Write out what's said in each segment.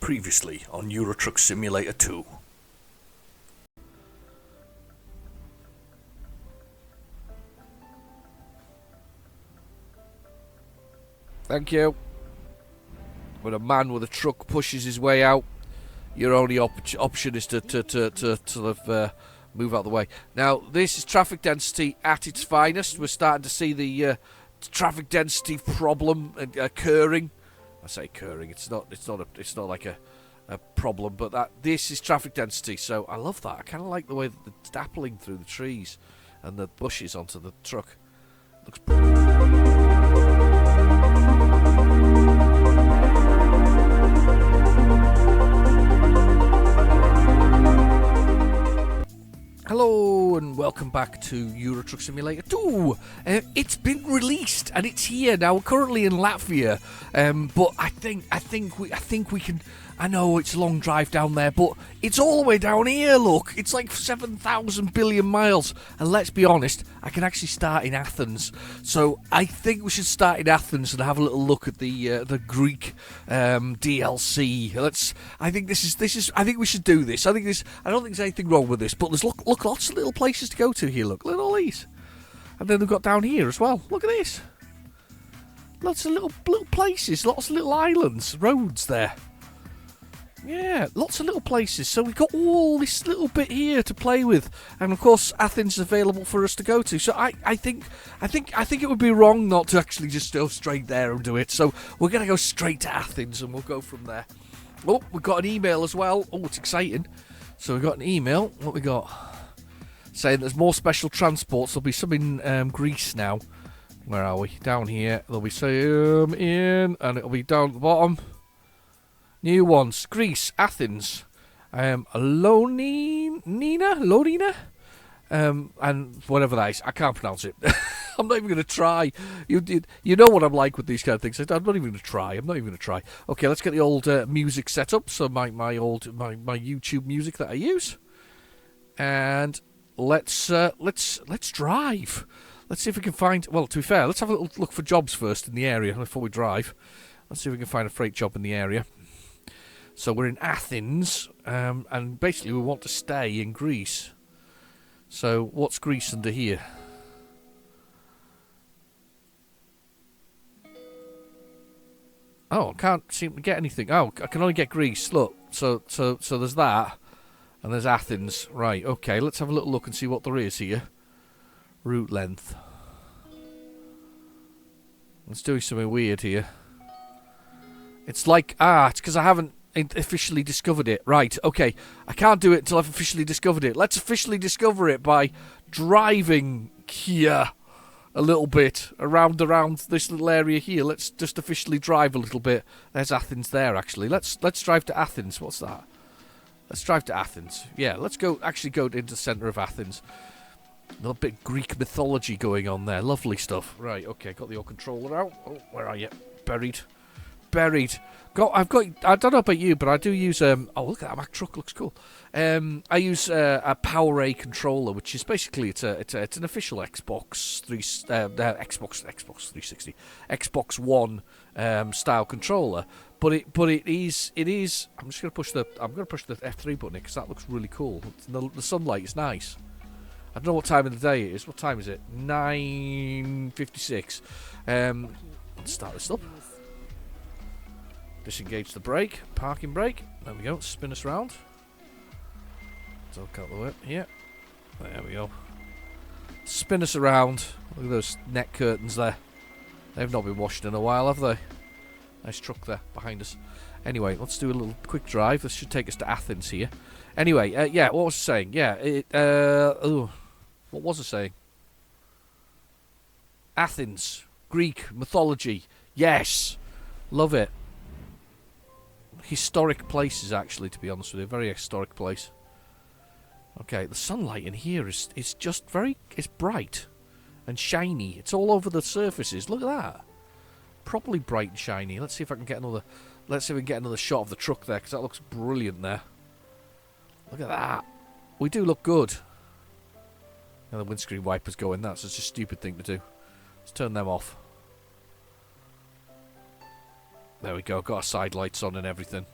Previously on Euro Truck Simulator 2. Thank you. When a man with a truck pushes his way out, your only option is to sort of move out of the way. Now, this is traffic density at its finest. We're starting to see the traffic density problem occurring. I say occurring. It's not like a problem, but this is traffic density. So I love that. I kind of like the way that it's dappling through the trees and the bushes onto the truck. Looks. Hello and welcome back to Euro Truck Simulator 2. It's been released and it's here now. We're currently in Latvia, but I think we can. I know it's a long drive down there, but it's all the way down here. Look, it's like 7,000 billion miles. And let's be honest, I can actually start in Athens. So I think we should start in Athens and have a little look at the Greek DLC. I think we should do this. I don't think there's anything wrong with this. But there's look lots of little places to go to here. Look at all these, and then they've got down here as well. Look at this. Lots of little places, lots of little islands, roads there. Yeah, lots of little places. So we've got all this little bit here to play with, and of course Athens is available for us to go to. So I think it would be wrong not to actually just go straight there and do it. So we're gonna go straight to Athens and we'll go from there. Oh, we've got an email as well. Oh, it's exciting. So we've got an email. What we got? Saying there's more special transports. There'll be some in Greece now. Where are we? Down here. There'll be some in, and it'll be down at the bottom. New ones, Greece, Athens, Lonina, and whatever that is. I can't pronounce it. I'm not even going to try. You know what I'm like with these kind of things. I'm not even going to try. Okay, let's get the old music set up. So my YouTube music that I use, and let's drive. Let's see if we can find. Well, to be fair, let's have a little look for jobs first in the area before we drive. Let's see if we can find a freight job in the area. So we're in Athens, and basically we want to stay in Greece. So what's Greece under here? Oh, I can't seem to get anything. Oh, I can only get Greece. Look, so there's that, and there's Athens. Right, okay, let's have a little look and see what there is here. Route length. Let's do something weird here. It's like, it's because I haven't officially discovered it. Right, okay. I can't do it until I've officially discovered it. Let's officially discover it by driving here a little bit around this little area here. Let's just officially drive a little bit. There's Athens there, actually. Let's drive to Athens. What's that? Let's drive to Athens. Yeah, let's go into the centre of Athens. A little bit of Greek mythology going on there. Lovely stuff. Right, okay. Got the old controller out. Oh, where are you? Buried. I don't know about you, but I do use oh, look at that Mack truck, looks cool. I use a Power A controller, which is basically it's an official Xbox 360 Xbox One style controller, but it is I'm going to push the F3 button because that looks really cool. The sunlight is nice. I don't know what time of the day it is. What time is it? 9:56. Let's start this up. Disengage the brake, parking brake. There we go. Spin us round. Don't cut the whip. Yeah. There we go. Spin us around. Look at those neck curtains there. They've not been washed in a while, have they? Nice truck there behind us. Anyway, let's do a little quick drive. This should take us to Athens here. Anyway, yeah. What was I saying? Yeah. What was I saying? Athens, Greek mythology. Yes, love it. Historic places, actually, to be honest with you. Very historic place. Okay, the sunlight in here is just it's bright and shiny. It's all over the surfaces. Look at that. Properly bright and shiny. Let's see if I can get another shot of the truck there, because that looks brilliant there. Look at that. We do look good. And the windscreen wipers going. That's just a stupid thing to do. Let's turn them off. There we go. Got our side lights on and everything.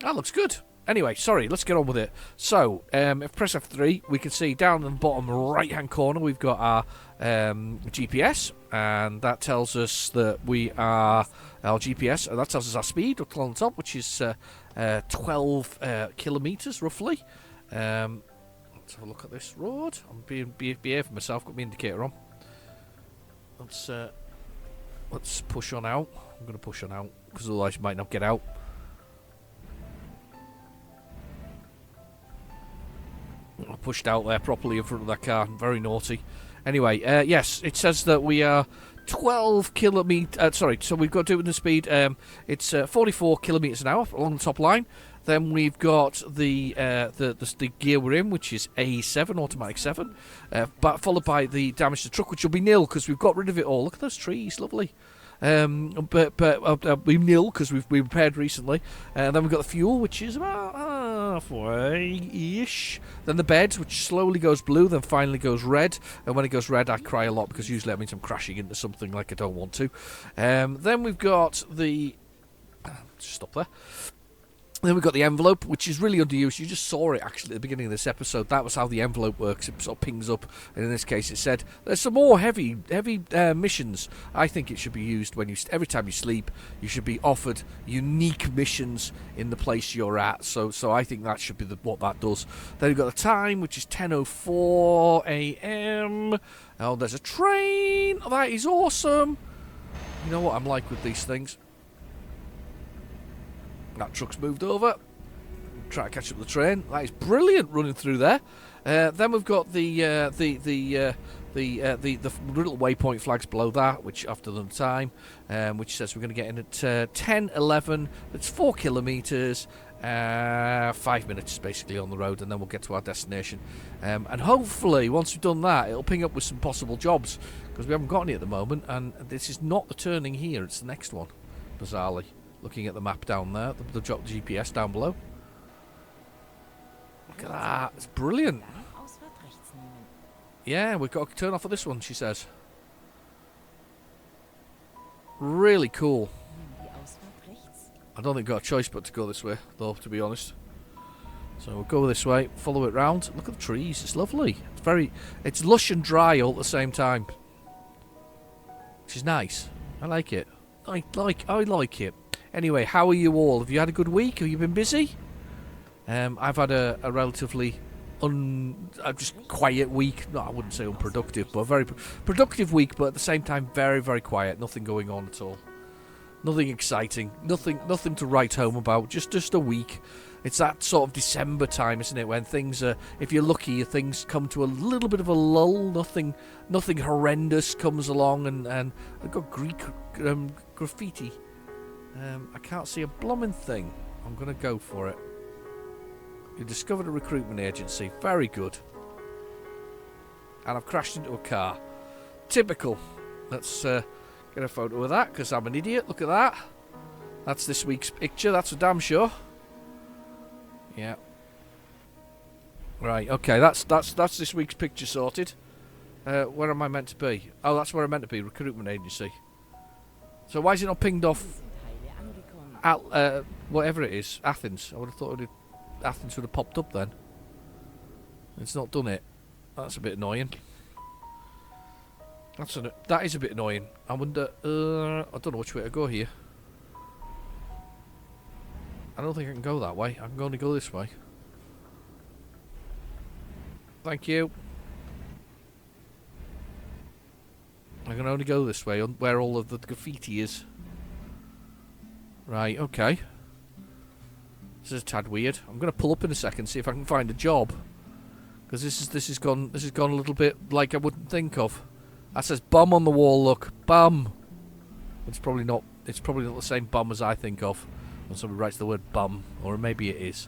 That looks good. Anyway, sorry, let's get on with it. So, if we press F3, we can see down in the bottom right-hand corner, we've got our GPS, and that tells us that we are our GPS, and that tells us our speed up on the top, which is 12 kilometres, roughly. Let's have a look at this road. I'm behaving myself, got my indicator on. Let's push on out. I'm going to push on out, because otherwise you might not get out. I pushed out there properly in front of that car. Very naughty. Anyway, yes, it says that we are 12 kilometres... sorry, so we've got to do it with the speed. It's 44 kilometres an hour along the top line. Then we've got the gear we're in, which is A7, automatic 7. But followed by the damage to the truck, which will be nil, because we've got rid of it all. Look at those trees, lovely. But we nil because we repaired recently. Then we've got the fuel, which is about halfway-ish. Then the bed, which slowly goes blue, then finally goes red. And when it goes red, I cry a lot because usually that means I'm crashing into something like I don't want to. Then we've got the... Just stop there. Then we've got the envelope, which is really underused. You just saw it, actually, at the beginning of this episode. That was how the envelope works. It sort of pings up, and in this case it said, there's some more heavy missions. I think it should be used when every time you sleep, you should be offered unique missions in the place you're at. So I think that should be what that does. Then we've got the time, which is 10:04 a.m. Oh, there's a train. Oh, that is awesome. You know what I'm like with these things. That truck's moved over. Try to catch up the train. That is brilliant running through there. Then we've got the little waypoint flags below that, which after the time, which says we're going to get in at 10:11. It's 4 kilometres, 5 minutes basically on the road, and then we'll get to our destination. And hopefully, once we've done that, it'll ping up with some possible jobs, because we haven't got any at the moment. And this is not the turning here; it's the next one, bizarrely. Looking at the map down there, the GPS down below. Look at that, it's brilliant. Yeah, we've got to turn off of this one, she says. Really cool. I don't think we've got a choice but to go this way, though, to be honest. So we'll go this way, follow it round. Look at the trees, it's lovely. It's lush and dry all at the same time. Which is nice. I like it. I like it. Anyway, how are you all? Have you had a good week? Have you been busy? I've had a relatively just quiet week. No, I wouldn't say unproductive, but a very productive week, but at the same time very, very quiet. Nothing going on at all. Nothing exciting. Nothing to write home about. Just a week. It's that sort of December time, isn't it? When things are, if you're lucky, things come to a little bit of a lull. Nothing horrendous comes along, and I've got Greek graffiti. I can't see a blooming thing. I'm going to go for it. You discovered a recruitment agency. Very good. And I've crashed into a car. Typical. Let's get a photo of that, because I'm an idiot. Look at that. That's this week's picture. That's for damn sure. Yeah. Right, okay. That's this week's picture sorted. Where am I meant to be? Oh, that's where I'm meant to be. Recruitment agency. So why is it not pinged off... whatever it is, Athens. I would have thought Athens would have popped up then. It's not done it. That's a bit annoying. That is a bit annoying. I wonder. I don't know which way to go here. I don't think I can go that way. I can only go this way. Thank you. I can only go this way, where all of the graffiti is. Right, okay. This is a tad weird. I'm going to pull up in a second, see if I can find a job, because this has gone a little bit like I wouldn't think of. That says bum on the wall. Look, bum. It's probably not the same bum as I think of when somebody writes the word bum, or maybe it is.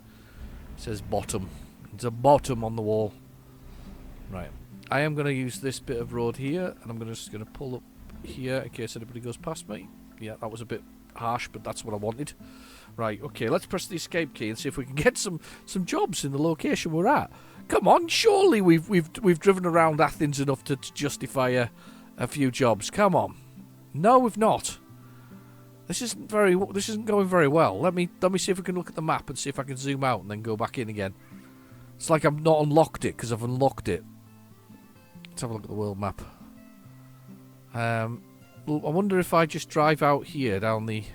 It says bottom. It's a bottom on the wall. Right. I am going to use this bit of road here, and I'm just going to pull up here in case anybody goes past me. Yeah, that was a bit harsh, but that's what I wanted. Right, okay, let's press the escape key and see if we can get some jobs in the location we're at. Come on, surely we've driven around Athens enough to justify a few jobs. Come on. No, we've not. This isn't going very well. Let me see if we can look at the map and see if I can zoom out and then go back in again. It's like I've not unlocked it because I've unlocked it. Let's have a look at the world map. I wonder if I just drive out here down the...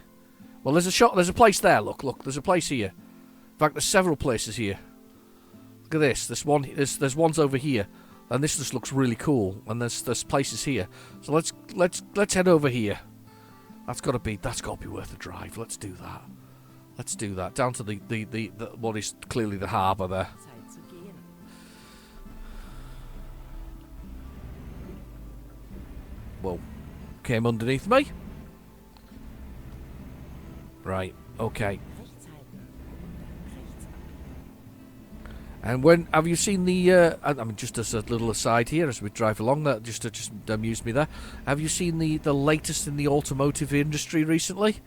Well, there's a place there. Look, there's a place here. In fact, there's several places here. Look at this. There's ones over here, and this just looks really cool. And there's places here. So let's head over here. That's got to be worth a drive. Let's do that. Down to the what is clearly the harbour there. Whoa. Came underneath me. Right, okay. And have you seen the, I mean, just as a little aside here as we drive along, that just amused me there. Have you seen the latest in the automotive industry recently?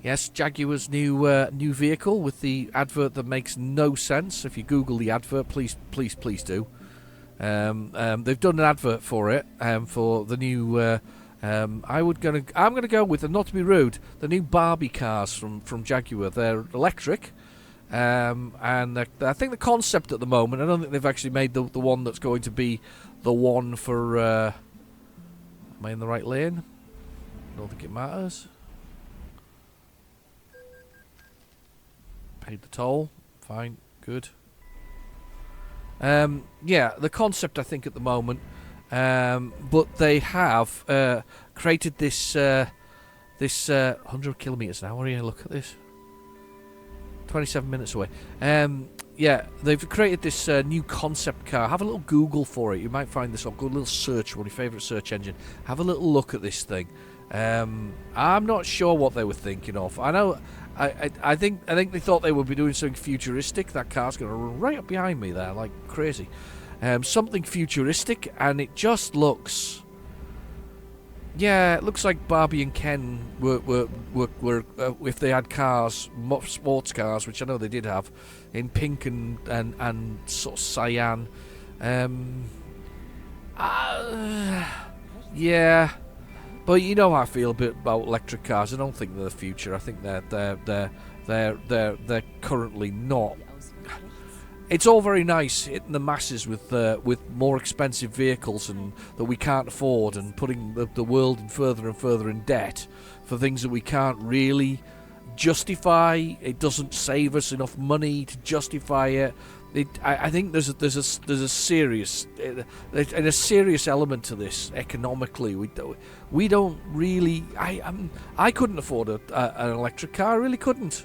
Yes, Jaguar's new vehicle with the advert that makes no sense. If you Google the advert, please do. They've done an advert for it, for the new, I'm gonna go with, and not to be rude, the new Barbie cars from Jaguar. They're electric, and I think the concept at the moment, I don't think they've actually made the one that's going to be the one for. Am I in the right lane? I don't think it matters. Paid the toll. Fine. Good. Yeah, the concept I think at the moment. But they have created this 100 kilometers an hour here. Look at this. 27 minutes away. Yeah, they've created this new concept car. Have a little Google for it. You might find this. Or go a little search on your favourite search engine. Have a little look at this thing. I'm not sure what they were thinking of. I know. I think they thought they would be doing something futuristic. That car's going to run right up behind me there, like crazy. Something futuristic, and it just looks... Yeah, it looks like Barbie and Ken were if they had cars, sports cars, which I know they did have, in pink and sort of cyan. Yeah, but you know how I feel a bit about electric cars. I don't think they're the future. I think they're currently not. It's all very nice hitting the masses with more expensive vehicles and that we can't afford, and putting the world in further and further in debt for things that we can't really justify. It doesn't save us enough money to justify it. I think there's a serious element to this economically. We don't really. I couldn't afford an electric car. I really couldn't.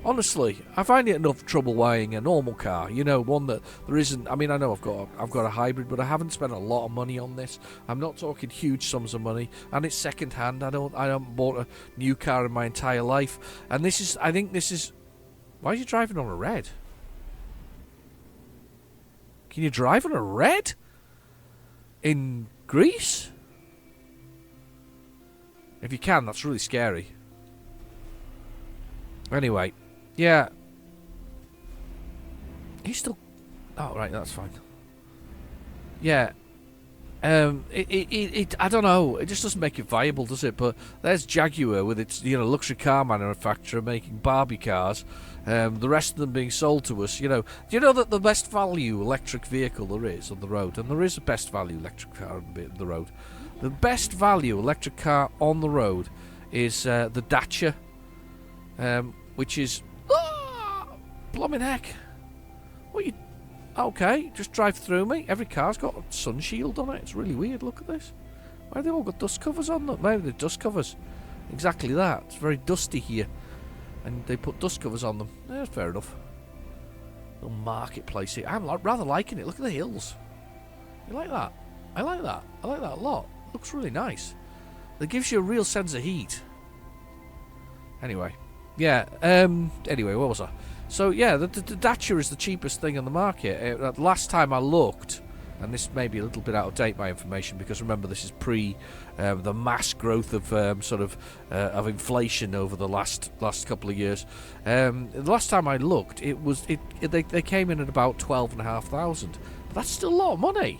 Honestly, I find it enough trouble buying a normal car. You know, one that there isn't. I mean, I know I've got a hybrid, but I haven't spent a lot of money on this. I'm not talking huge sums of money, and it's second hand. I haven't bought a new car in my entire life, and this is. I think this is. Why are you driving on a red? Can you drive on a red in Greece? If you can, that's really scary. Anyway. Yeah. He's still... Oh, right, that's fine. Yeah. I don't know. It just doesn't make it viable, does it? But there's Jaguar with its, luxury car manufacturer making Barbie cars. The rest of them being sold to us, Do you know that the best value electric vehicle there is on the road, and there is a best value electric car on the road. The best value electric car on the road is the Dacia, which is... Blooming heck. What you... Okay, just drive through me. Every car's got a sun shield on it. It's really weird. Look at this. Why have they all got dust covers on them? Maybe they're dust covers. Exactly that. It's very dusty here. And they put dust covers on them. Yeah, fair enough. Little marketplace here. I'm rather liking it. Look at the hills. You like that? I like that. I like that a lot. Looks really nice. It gives you a real sense of heat. Anyway. Yeah, anyway, what was I? So, yeah, the Dacia is the cheapest thing on the market. Last time I looked, and this may be a little bit out of date, my information, because remember, this is pre the mass growth of of inflation over the last couple of years. The last time I looked, they came in at about 12,500. But that's still a lot of money.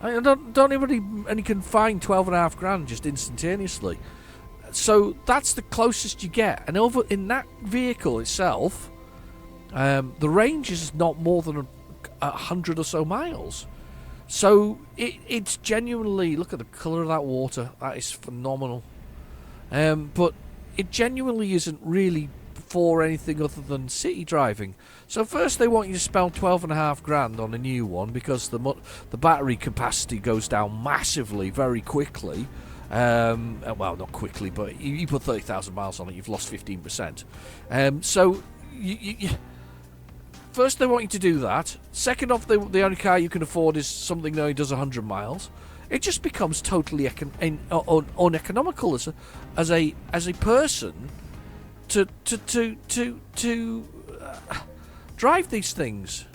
I don't anybody can find 12.5 grand just instantaneously. So that's the closest you get. And over in that vehicle itself, the range is not more than 100 or so miles. So it's genuinely, look at the colour of that water. That is phenomenal. But it genuinely isn't really for anything other than city driving. So first they want you to spend 12.5 grand on a new one because the battery capacity goes down massively very quickly. Well, not quickly, but you put 30,000 miles on it, you've lost 15%. So first they want you to do that. Second off, the only car you can afford is something that only does 100 miles. It just becomes totally uneconomical as a person to drive these things.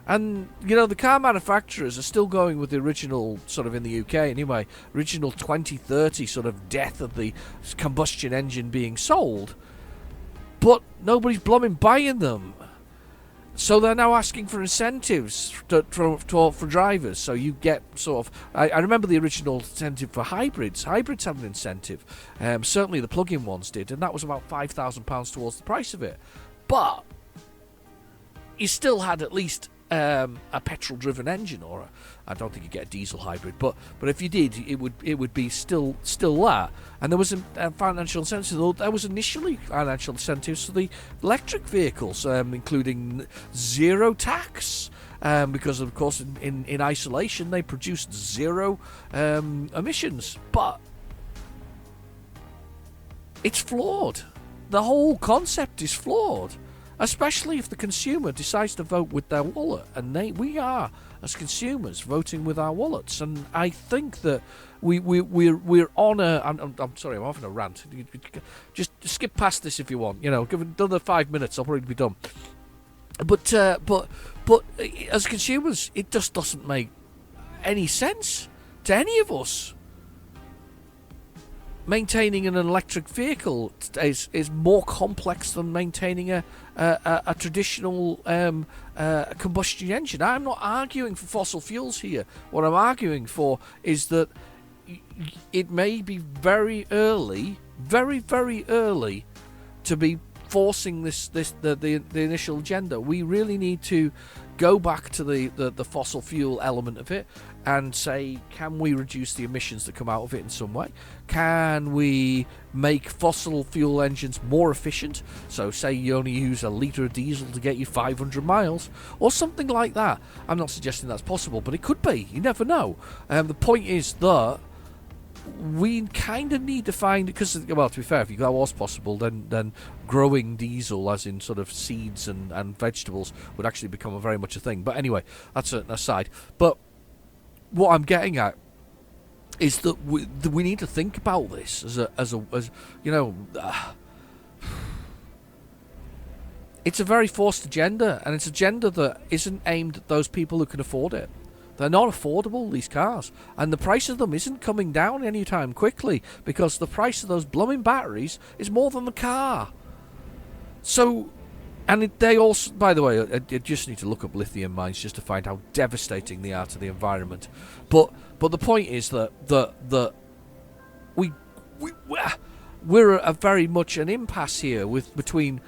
And, you know, the car manufacturers are still going with the original, sort of in the UK anyway, original 2030 sort of death of the combustion engine being sold. But nobody's blooming buying them. So they're now asking for incentives for drivers. So you get sort of... I remember the original incentive for hybrids. Hybrids had an incentive. Certainly the plug-in ones did. And that was about £5,000 towards the price of it. But you still had at least a petrol-driven engine, or I don't think you get a diesel hybrid, but if you did, it would be still that. And there was a financial incentive. There was initially financial incentives for the electric vehicles, including zero tax, because of course in isolation they produced zero emissions. But it's flawed. The whole concept is flawed. Especially if the consumer decides to vote with their wallet, and we are, as consumers, voting with our wallets. And I think that we're on a... I'm sorry, I'm having a rant. Just skip past this if you want. You know, give it another 5 minutes, I'll probably be done. But as consumers, it just doesn't make any sense to any of us. Maintaining an electric vehicle is more complex than maintaining a traditional combustion engine. I'm not arguing for fossil fuels here. What I'm arguing for is that it may be very early, very, very early, to be forcing the initial agenda. We really need to go back to the fossil fuel element of it and say, can we reduce the emissions that come out of it in some way? Can we make fossil fuel engines more efficient? So say you only use a litre of diesel to get you 500 miles or something like that. I'm not suggesting that's possible, but it could be. You never know. The point is that we kind of need to find, because, well, to be fair, if that was possible, then growing diesel, as in sort of seeds and vegetables, would actually become very much a thing. But anyway, that's an aside. But what I'm getting at is that we need to think about this as you know, it's a very forced agenda, and it's an agenda that isn't aimed at those people who can afford it. They're not affordable, these cars, and the price of them isn't coming down anytime quickly, because the price of those blooming batteries is more than the car. So, and they also, by the way, I just need to look up lithium mines just to find how devastating they are to the environment. But the point is that we're at very much an impasse here between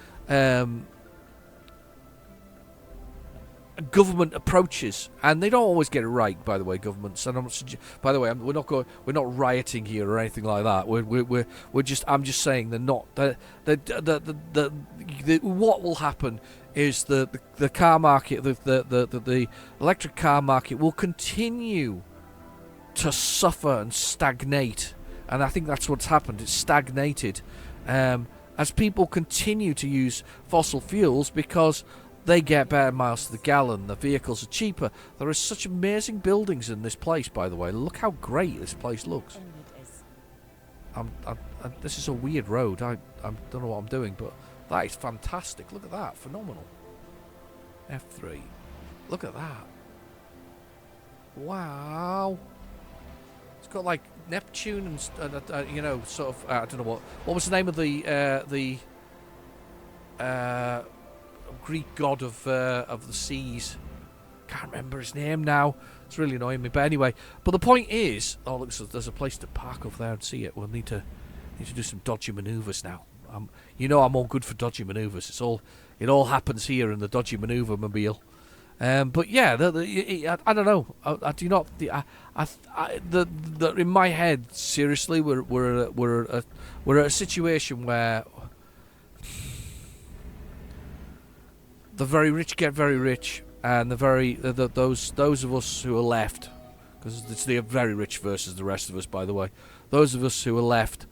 government approaches, and they don't always get it right. By the way, governments, and by the way, we're not rioting here or anything like that. I'm just saying they're not. What will happen is the car market, the electric car market, will continue to suffer and stagnate, and I think that's what's happened. It's stagnated as people continue to use fossil fuels because they get better miles to the gallon. The vehicles are cheaper. There are such amazing buildings in this place, by the way. Look how great this place looks. This is a weird road. I don't know what I'm doing, but that is fantastic. Look at that. Phenomenal. F3. Look at that. Wow. It's got like Neptune and you know, sort of. I don't know what was the name of the Greek god of the seas. Can't remember his name now. It's really annoying me. But anyway, but the point is, oh look, so there's a place to park over there and see it. We'll need to Need to do some dodgy manoeuvres now. You know I'm all good for dodgy manoeuvres. It all happens here in the dodgy manoeuvre mobile. But yeah, I don't know. I do not. In my head, seriously, we're at a situation where the very rich get very rich, and those of us who are left, because it's the very rich versus the rest of us, by the way. Those of us who are left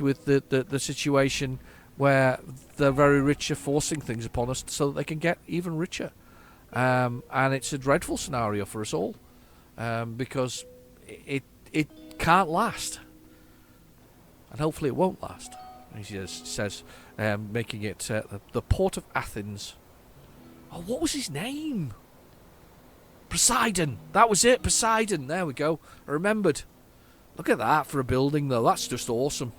with the situation where the very rich are forcing things upon us so that they can get even richer. And it's a dreadful scenario for us all, because it can't last, and hopefully it won't last. He says, making it the port of Athens. Oh, what was his name? Poseidon. That was it, Poseidon. There we go. I remembered. Look at that for a building, though. That's just awesome.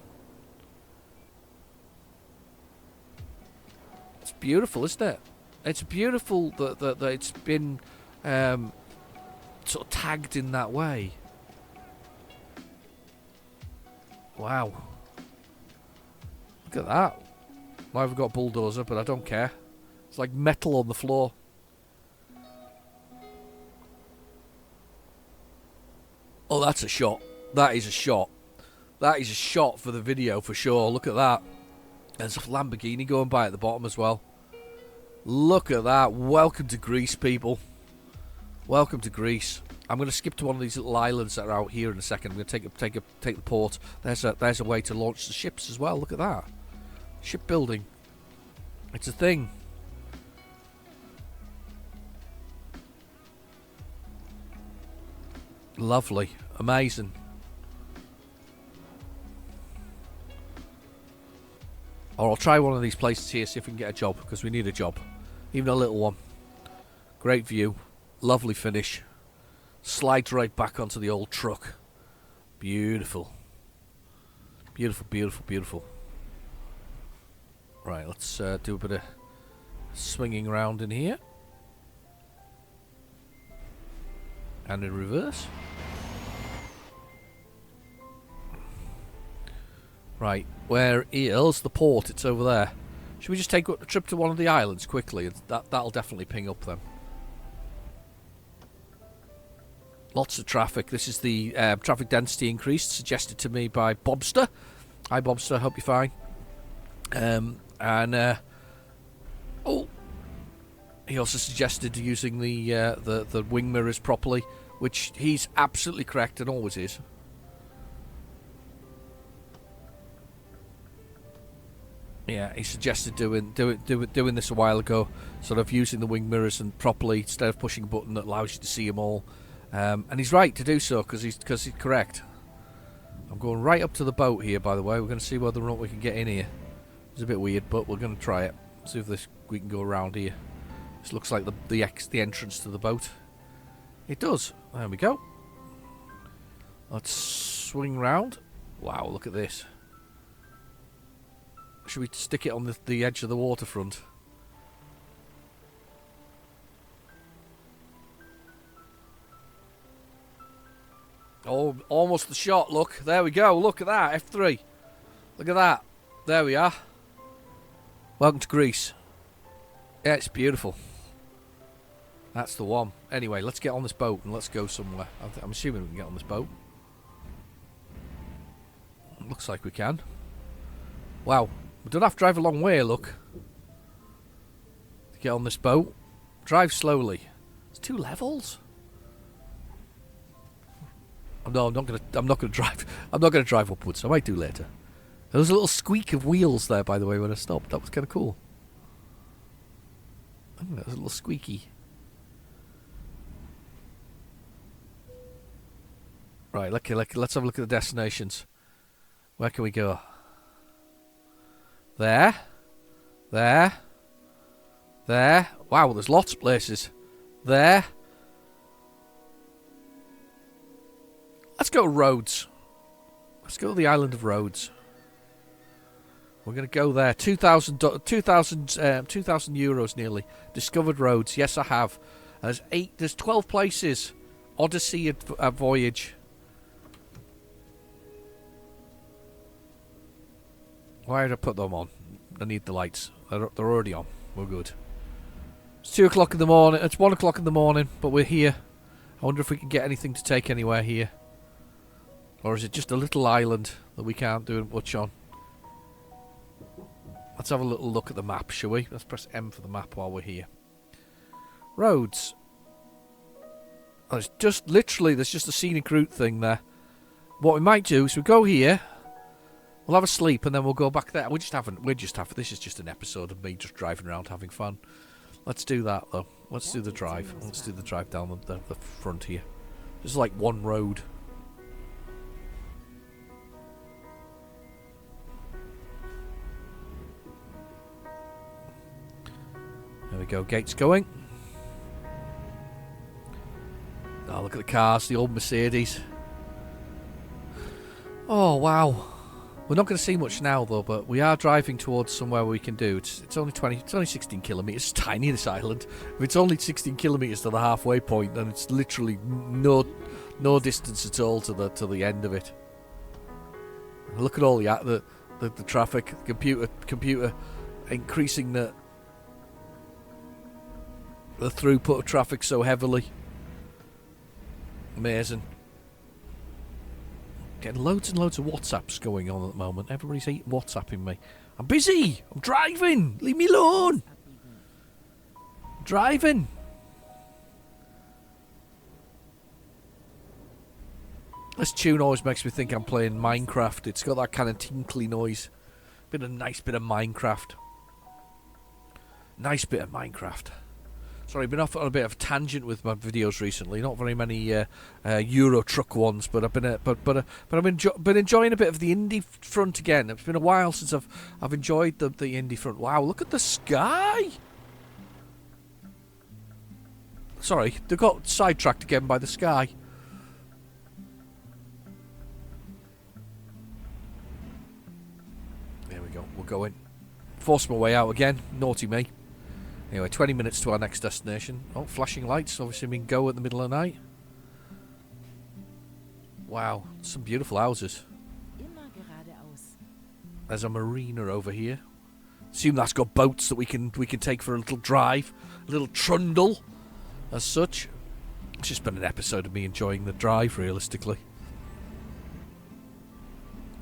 It's beautiful, isn't it? It's beautiful that it's been sort of tagged in that way. Wow. Look at that. Why have we got bulldozer, but I don't care. It's like metal on the floor. Oh, that's a shot. That is a shot. That is a shot for the video for sure. Look at that. There's a Lamborghini going by at the bottom as well. Look at that. Welcome to Greece, people. Welcome to Greece. I'm going to skip to one of these little islands that are out here in a second. I'm going to take the port. There's a way to launch the ships as well. Look at that. Shipbuilding. It's a thing. Lovely. Amazing. Or I'll try one of these places here, see if we can get a job, because we need a job. Even a little one. Great view. Lovely finish. Slides right back onto the old truck. Beautiful. Beautiful, beautiful, beautiful. Right, let's do a bit of swinging around in here. And in reverse. Right, where is the port? It's over there. Should we just take a trip to one of the islands quickly? That'll definitely ping up them. Lots of traffic. This is the traffic density increase suggested to me by Bobster. Hi, Bobster. Hope you're fine. Oh, he also suggested using the wing mirrors properly, which he's absolutely correct and always is. Yeah, he suggested doing this a while ago, sort of using the wing mirrors and properly instead of pushing a button that allows you to see them all. And he's right to do so because he's correct. I'm going right up to the boat here, by the way. We're going to see whether or not we can get in here. It's a bit weird, but we're going to try it. See if we can go around here. This looks like the entrance to the boat. It does. There we go. Let's swing round. Wow, look at this. Should we stick it on the edge of the waterfront? Oh, almost the shot, look. There we go. Look at that. F3. Look at that. There we are. Welcome to Greece. Yeah, it's beautiful. That's the one. Anyway, let's get on this boat and let's go somewhere. I'm assuming we can get on this boat. Looks like we can. Wow. We don't have to drive a long way, look. To get on this boat. Drive slowly. It's 2 levels. No, I'm not gonna drive. I'm not gonna drive upwards. I might do later. There was a little squeak of wheels there, by the way, when I stopped. That was kind of cool. I think that was a little squeaky. Right, let's have a look at the destinations. Where can we go? There. There. There. Wow, there's lots of places. There. Let's go Rhodes. Let's go to the island of Rhodes. We're going to go there. 2,000 euros nearly. Discovered Rhodes. Yes, I have. There's 12 places. Odyssey voyage. Why did I put them on? I need the lights. They're already on. We're good. It's 2 o'clock in the morning. It's 1 o'clock in the morning, but we're here. I wonder if we can get anything to take anywhere here. Or is it just a little island that we can't do much on? Let's have a little look at the map, shall we? Let's press M for the map while we're here. Roads. Oh, it's just literally, there's just a scenic route thing there. What we might do is we go here. We'll have a sleep and then we'll go back there. This is just an episode of me just driving around having fun. Let's do that though. Let's do the drive. Let's do the drive down the front here. There's like one road. There we go, gates going. Oh, look at the cars, the old Mercedes. Oh, wow. We're not going to see much now, though, but we are driving towards somewhere we can do. It's only 16 kilometres. It's tiny, this island. If it's only 16 kilometres to the halfway point, then it's literally no distance at all to the end of it. Look at all the traffic, computer increasing the throughput of traffic so heavily. Amazing. Getting loads and loads of WhatsApps going on at the moment. Everybody's WhatsApping me. I'm busy. I'm driving. Leave me alone. Driving. This tune always makes me think I'm playing Minecraft. It's got that kind of tinkly noise. Been a nice bit of Minecraft. Nice bit of Minecraft. Sorry, I've been off on a bit of a tangent with my videos recently. Not very many Euro truck ones, but I've been been enjoying a bit of the indie front again. It's been a while since I've enjoyed the indie front. Wow, look at the sky! Sorry, they got sidetracked again by the sky. There we go. We're going. Force my way out again. Naughty me. Anyway, 20 minutes to our next destination. Oh, flashing lights. Obviously mean go at the middle of the night. Wow, some beautiful houses. There's a marina over here. Assume that's got boats that we can take for a little drive. A little trundle, as such. It's just been an episode of me enjoying the drive, realistically.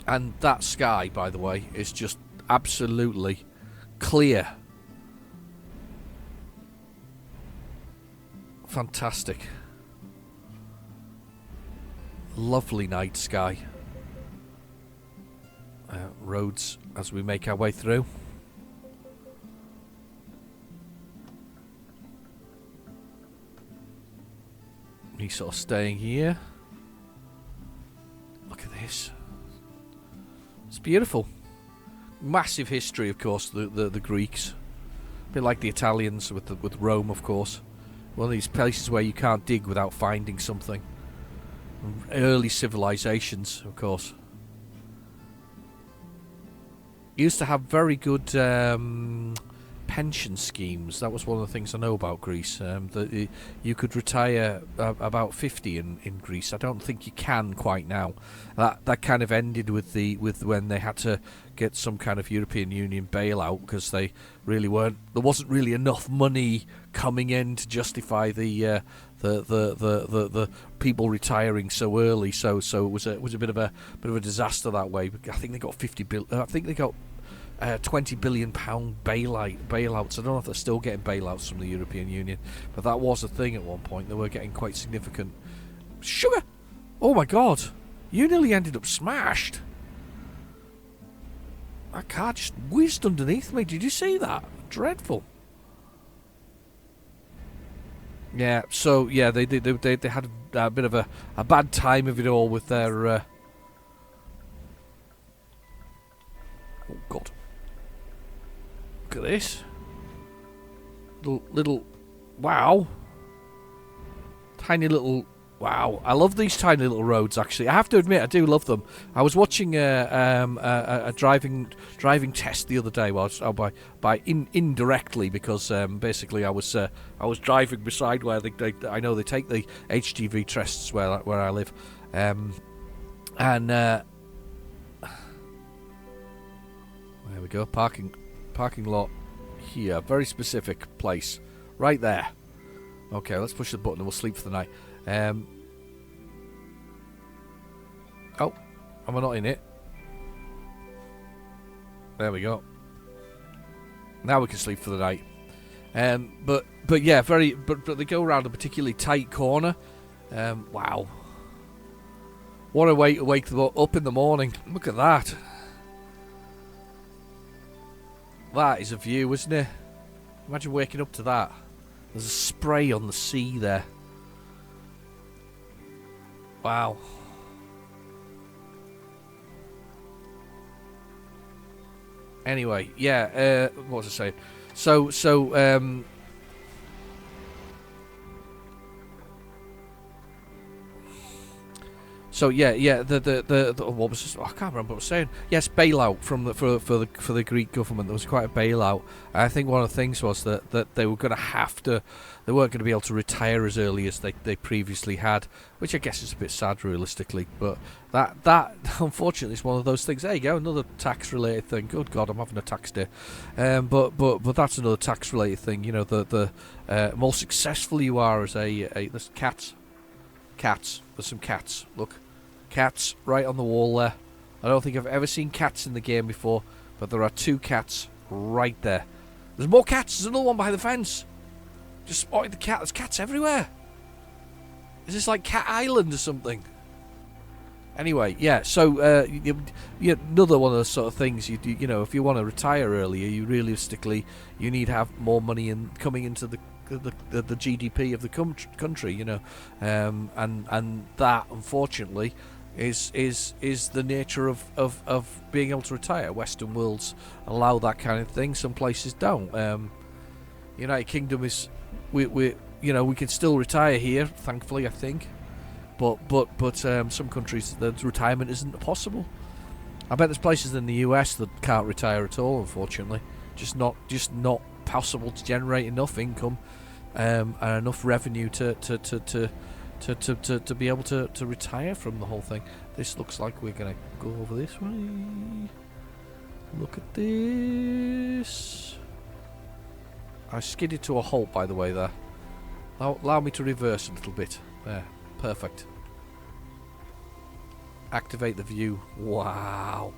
And that sky, by the way, is just absolutely clear. Fantastic. Lovely night sky. Roads as we make our way through. Me sort of staying here. Look at this. It's beautiful. Massive history, of course, the Greeks. A bit like the Italians with Rome, of course. One of these places where you can't dig without finding something. Early civilizations, of course. Used to have very good pension schemes. That was one of the things I know about Greece. That you could retire about 50 in Greece. I don't think you can quite now. That kind of ended with when they had to get some kind of European Union bailout because they really weren't. There wasn't really enough money coming in to justify the people retiring so early. So it was a bit of a disaster that way. I think they got 50 billion. I think they got. £20 billion bailouts. I don't know if they're still getting bailouts from the European Union, but that was a thing at one point. They were getting quite significant. Sugar! Oh my god! You nearly ended up smashed. That car just whizzed underneath me. Did you see that? Dreadful. Yeah. So yeah, they had a bit of a bad time of it all with their. Oh god. Look at this. Little, wow. Tiny little, wow. I love these tiny little roads, actually. I have to admit, I do love them. I was watching a driving test the other day. Well, indirectly, because basically I was driving beside where I know they take the HGV tests where I live, and There we go. Parking lot here. Very specific place. Right there. Okay, let's push the button and we'll sleep for the night. Oh, am I not in it? There we go. Now we can sleep for the night. But yeah, but they go around a particularly tight corner. Wow. What a way to wake them up in the morning. Look at that. That is a view, isn't it? Imagine waking up to that. There's a spray on the sea there. Wow. Anyway, yeah, what was I saying? So, yeah. The what was this? Oh, I can't remember what I was saying. Yes, bailout from for the Greek government. There was quite a bailout. I think one of the things was that they were going to have to. They weren't going to be able to retire as early as they previously had, which I guess is a bit sad, realistically. But that unfortunately is one of those things. There you go, another tax-related thing. Good God, I'm having a tax day. But that's another tax-related thing. You know, the more successful you are as a there's cats. Cats. There's some cats. Look. Cats right on the wall there. I don't think I've ever seen cats in the game before, but there are 2 cats right there. There's more cats. There's another one behind the fence. Just spotted the cat. There's cats everywhere. Is this like Cat Island or something? Anyway, yeah, so another one of those sort of things, you know, if you want to retire earlier, you realistically, you need to have more money coming into the GDP of the country, you know, and that, unfortunately, is the nature of being able to retire. Western worlds allow that kind of thing. Some places don't. United Kingdom is we can still retire here, thankfully, I think, but some countries the retirement isn't possible. I bet there's places in the US that can't retire at all, unfortunately. Just not possible to generate enough income and enough revenue to be able to retire from the whole thing. This looks like we're gonna go over this way. Look at this. I skidded to a halt, by the way, there. Allow me to reverse a little bit. There, perfect. Activate the view. Wow.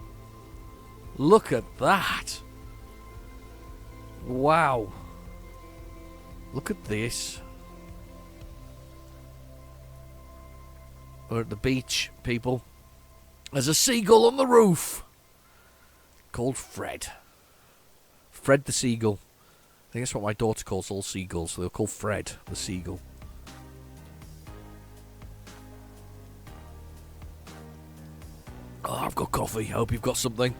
Look at that. Wow. Look at this. We're at the beach, people. There's a seagull on the roof. Called Fred. Fred the seagull. I think that's what my daughter calls all seagulls, so they'll call Fred the seagull. Oh, I've got coffee. I hope you've got something.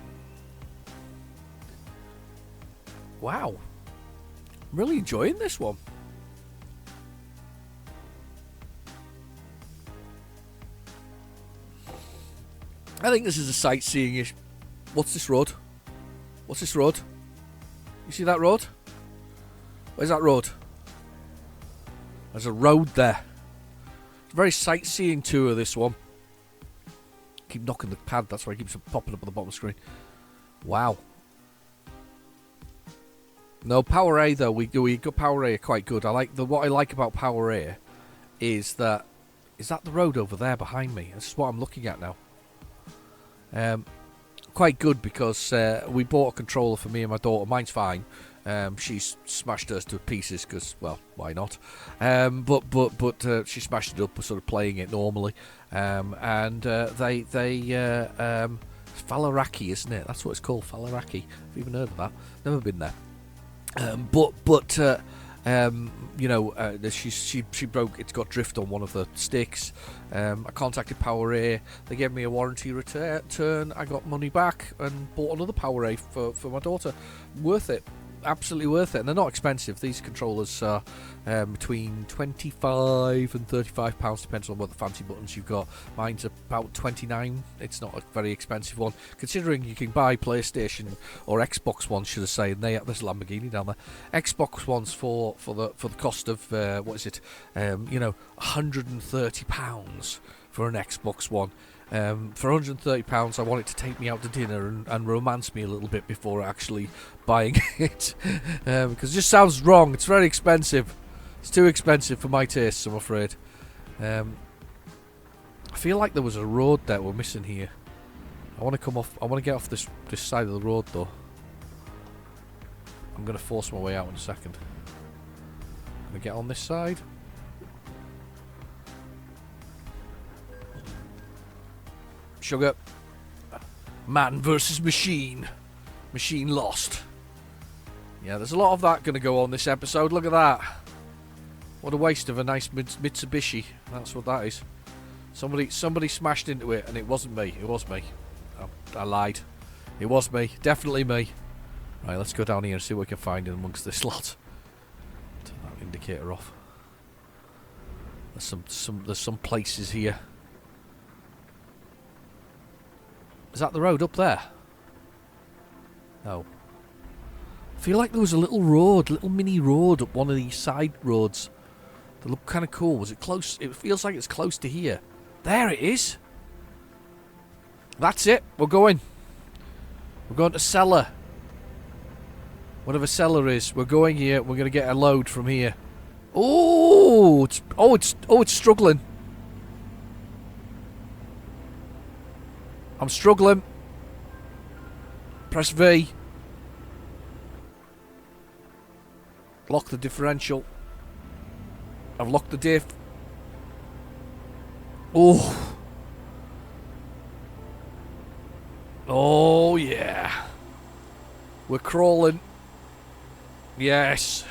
Wow. I'm really enjoying this one. I think this is a sightseeing-ish. What's this road? What's this road? You see that road? Where's that road? There's a road there. It's a very sightseeing tour, this one. Keep knocking the pad, that's why it keeps popping up on the bottom of the screen. Wow. No, Power A though, we got Power A quite good. What I like about Power A is that the road over there behind me? This is what I'm looking at now. Quite good because we bought a controller for me and my daughter. Mine's fine. She's smashed hers to pieces because, well, why not? But she smashed it up sort of playing it normally. Falaraki, isn't it? That's what it's called, Falaraki. Have you even heard of that? Never been there. She broke. It's got drift on one of the sticks. I contacted Power A. They gave me a warranty return. I got money back and bought another Power A for my daughter. Worth it. Absolutely worth it. And they're not expensive. These controllers are between £25 and £35, depends on what the fancy buttons you've got. Mine's about £29. It's not a very expensive one, considering you can buy PlayStation or Xbox ones, should I say. And there's a Lamborghini down there. Xbox ones for the cost of £130 for an Xbox One. For £130, I want it to take me out to dinner and romance me a little bit before actually buying it. Because it just sounds wrong. It's very expensive. It's too expensive for my tastes, I'm afraid. I feel like there was a road that we're missing here. I want to come off. I want to get off this side of the road though. I'm going to force my way out in a second. I'm going to get on this side. Sugar. Man versus machine. Machine lost. Yeah, there's a lot of that going to go on this episode. Look at that. What a waste of a nice Mitsubishi. That's what that is. Somebody smashed into it, and it wasn't me. It was me. I lied. It was me. Definitely me. Right, let's go down here and see what we can find in amongst this lot. Turn that indicator off. There's some places here. Is that the road up there? No. I feel like there was a little mini road up one of these side roads. They look kind of cool. Was it close? It feels like it's close to here. There it is. That's it. We're going. We're going to Cellar. Whatever Cellar is. We're going here. We're going to get a load from here. Oh, it's struggling. I'm struggling. Press V. Lock the differential. I've locked the diff. Oh. Oh, yeah. We're crawling. Yes.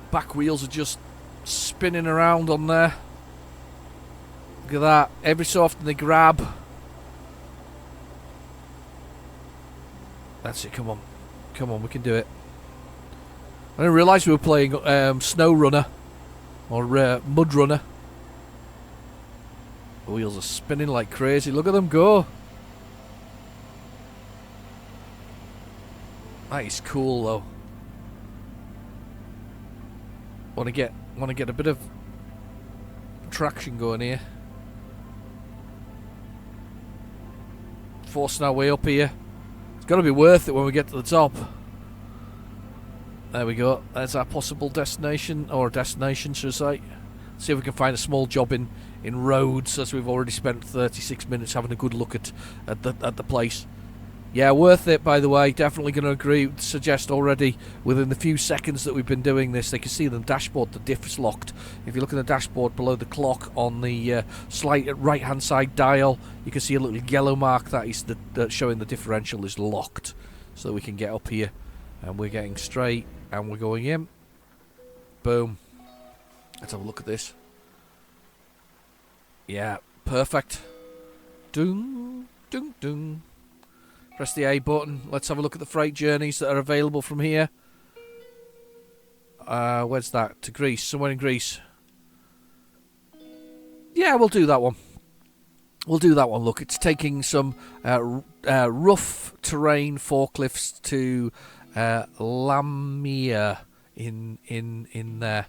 Back wheels are just spinning around on there. Look at that. Every so often they grab. That's it. Come on. Come on, we can do it. I didn't realise we were playing Snow Runner. Or Mud Runner. The wheels are spinning like crazy. Look at them go. That is cool though. Want to get a bit of traction going here. Forcing our way up here. It's got to be worth it when we get to the top. There we go. There's our possible destination, or destination, should I say. See if we can find a small job in roads, as we've already spent 36 minutes having a good look at the place. Yeah, worth it, by the way. Definitely going to suggest already within the few seconds that we've been doing this. They can see the dashboard, the diff is locked. If you look at the dashboard below the clock on the slight right hand side dial, you can see a little yellow mark that is showing the differential is locked. So we can get up here, and we're getting straight, and we're going in. Boom. Let's have a look at this. Yeah, perfect. Doom, doom, doom. Press the A button. Let's have a look at the freight journeys that are available from here. Where's that? To Greece. Somewhere in Greece. Yeah, we'll do that one. We'll do that one. Look, it's taking some rough terrain forklifts to Lamia in there.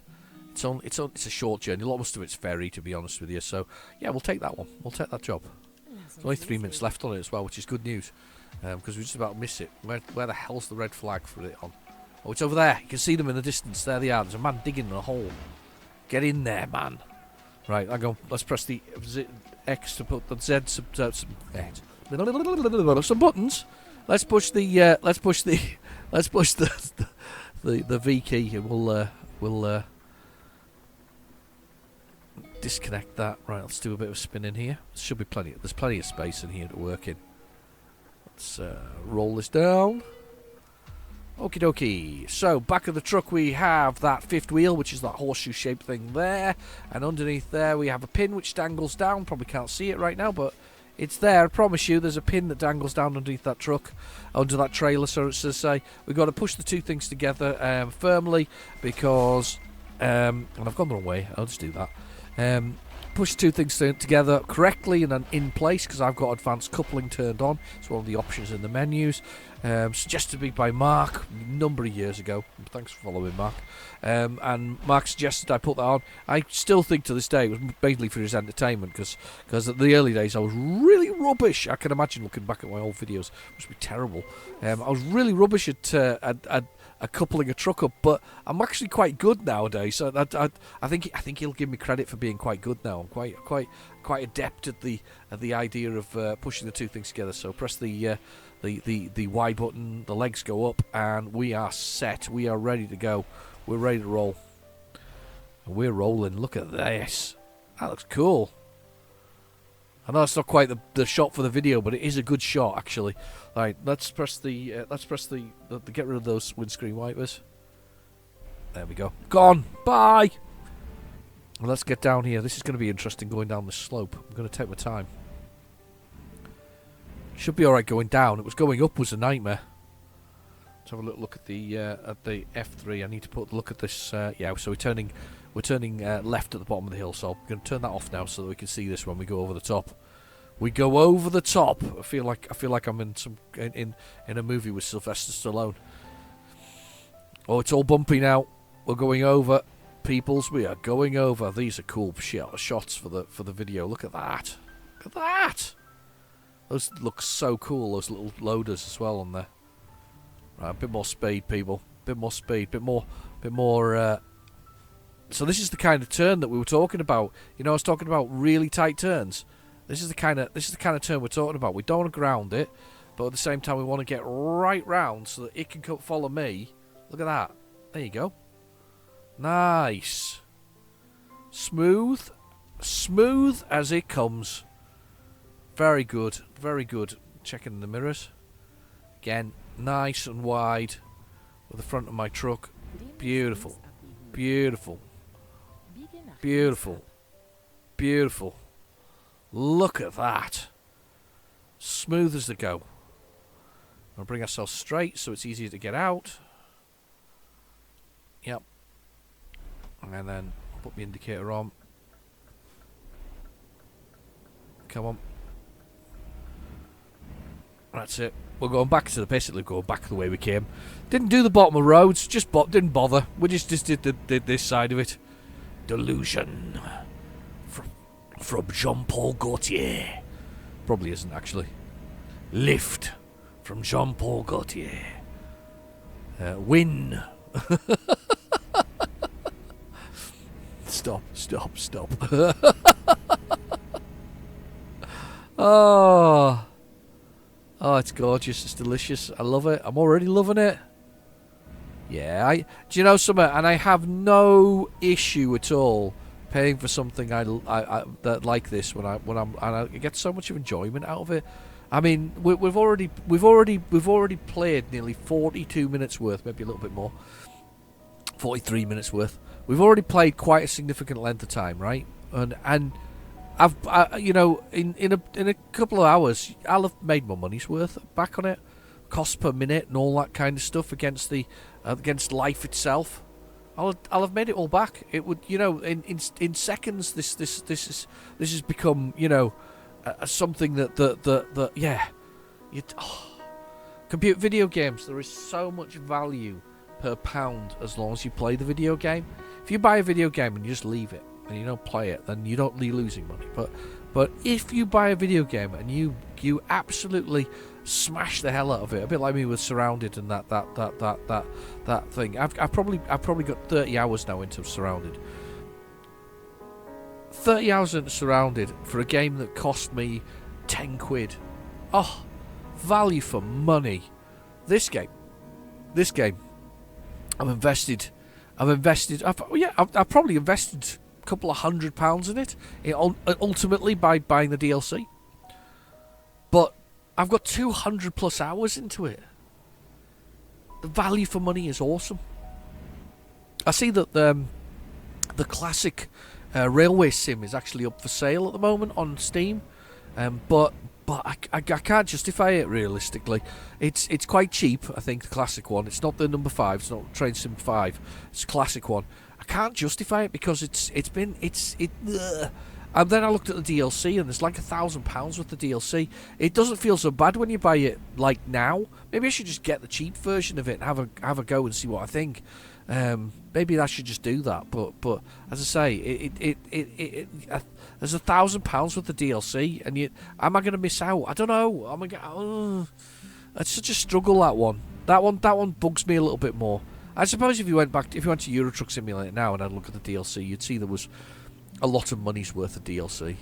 It's a short journey. Most of it's ferry, to be honest with you. So yeah, we'll take that one. We'll take that job. There's only 3 minutes left on it as well, which is good news. Because we just about miss it. Where the hell's the red flag for it on? Oh, it's over there. You can see them in the distance. There they are. There's a man digging in a hole. Get in there, man. Right, hang on. Let's press the X to put the Z some buttons. Let's push the the V key, and we'll disconnect that. Right, let's do a bit of spin in here. Should be plenty. There's plenty of space in here to work in. Let's roll this down. Okie dokie. So, back of the truck we have that fifth wheel, which is that horseshoe-shaped thing there. And underneath there we have a pin which dangles down. Probably can't see it right now, but it's there. I promise you there's a pin that dangles down underneath that truck, under that trailer, so it's to say. We've got to push the two things together firmly because... and I've gone the wrong way. I'll just do that. Push two things together correctly and then in place, because I've got advanced coupling turned on. It's one of the options in the menus. Suggested to me by Mark a number of years ago. Thanks for following, Mark. And Mark suggested I put that on. I still think to this day it was mainly for his entertainment, because at the early days I was really rubbish. I can imagine looking back at my old videos, it must be terrible. I was really rubbish at coupling a truck up, but I'm actually quite good nowadays. So I think he'll give me credit for being quite good now. I'm quite adept at the idea of pushing the two things together. So press the Y button, the legs go up, and we are set. We are ready to go. We're ready to roll. And we're rolling. Look at this. That looks cool. I know it's not quite the shot for the video, but it is a good shot actually. Right, let's press the get rid of those windscreen wipers. There we go. Gone. Bye. Well, let's get down here. This is going to be interesting going down the slope. I'm going to take my time. Should be alright going down. It was going up was a nightmare. Let's have a little look at the F3. I need to look at this. Yeah, so we're turning left at the bottom of the hill. So I'm going to turn that off now so that we can see this when we go over the top. We go over the top. I feel like I'm in a movie with Sylvester Stallone. Oh, it's all bumpy now. We're going over, peoples. We are going over. These are cool shots for the video. Look at that. Look at that. Those look so cool. Those little loaders as well on there. Right, a bit more speed, people. Bit more speed. Bit more. So this is the kind of turn that we were talking about. You know, I was talking about really tight turns. This is the kind of turn we're talking about. We don't want to ground it, but at the same time we want to get right round so that it can follow me. Look at that. There you go. Nice. Smooth as it comes. Very good. Very good. Checking the mirrors. Again, nice and wide with the front of my truck. Beautiful. Beautiful. Beautiful. Beautiful. Look at that. Smooth as they go. We'll bring ourselves straight so it's easier to get out. Yep. And then put the indicator on. Come on. That's it. We're going back to basically going back the way we came. Didn't do the bottom of roads. Just didn't bother. We just did this side of it. Delusion. From Jean-Paul Gaultier. Probably isn't actually. Lift from Jean-Paul Gaultier. Win. Stop. Oh, it's gorgeous. It's delicious. I love it. I'm already loving it. Yeah, do you know something? And I have no issue at all paying for something that like this when I get so much of enjoyment out of it. I mean, we've already played nearly 42 minutes worth, maybe a little bit more. 43 minutes worth. We've already played quite a significant length of time, right? And I've you know, in a couple of hours I'll have made my money's worth back on it. Cost per minute and all that kind of stuff against life itself. I'll have made it all back. It would, you know, in seconds. This has become, you know, something that yeah. Compute video games. There is so much value per pound as long as you play the video game. If you buy a video game and you just leave it and you don't play it, then you're losing money. But if you buy a video game and you absolutely smash the hell out of it, a bit like me with Surrounded and that thing. I've probably got 30 hours now into Surrounded. 30 hours into Surrounded for a game that cost me 10 quid. Oh, value for money. This game. I've probably invested a couple of £100 in it, ultimately by buying the DLC. But I've got 200 plus hours into it. The value for money is awesome. I see that the classic railway sim is actually up for sale at the moment on Steam, but I can't justify it realistically. It's quite cheap, I think, the classic one. It's not the number 5. It's not Train Sim 5. It's a classic one. I can't justify it because And then I looked at the DLC, and there's like £1,000 worth of DLC. It doesn't feel so bad when you buy it like now. Maybe I should just get the cheap version of it and have a go and see what I think. Maybe I should just do that. But as I say, there's £1,000 worth of DLC, and am I going to miss out? I don't know. It's such a struggle, that one. That one bugs me a little bit more. I suppose if you went to Euro Truck Simulator now and had a look at the DLC, you'd see there was a lot of money's worth of DLC.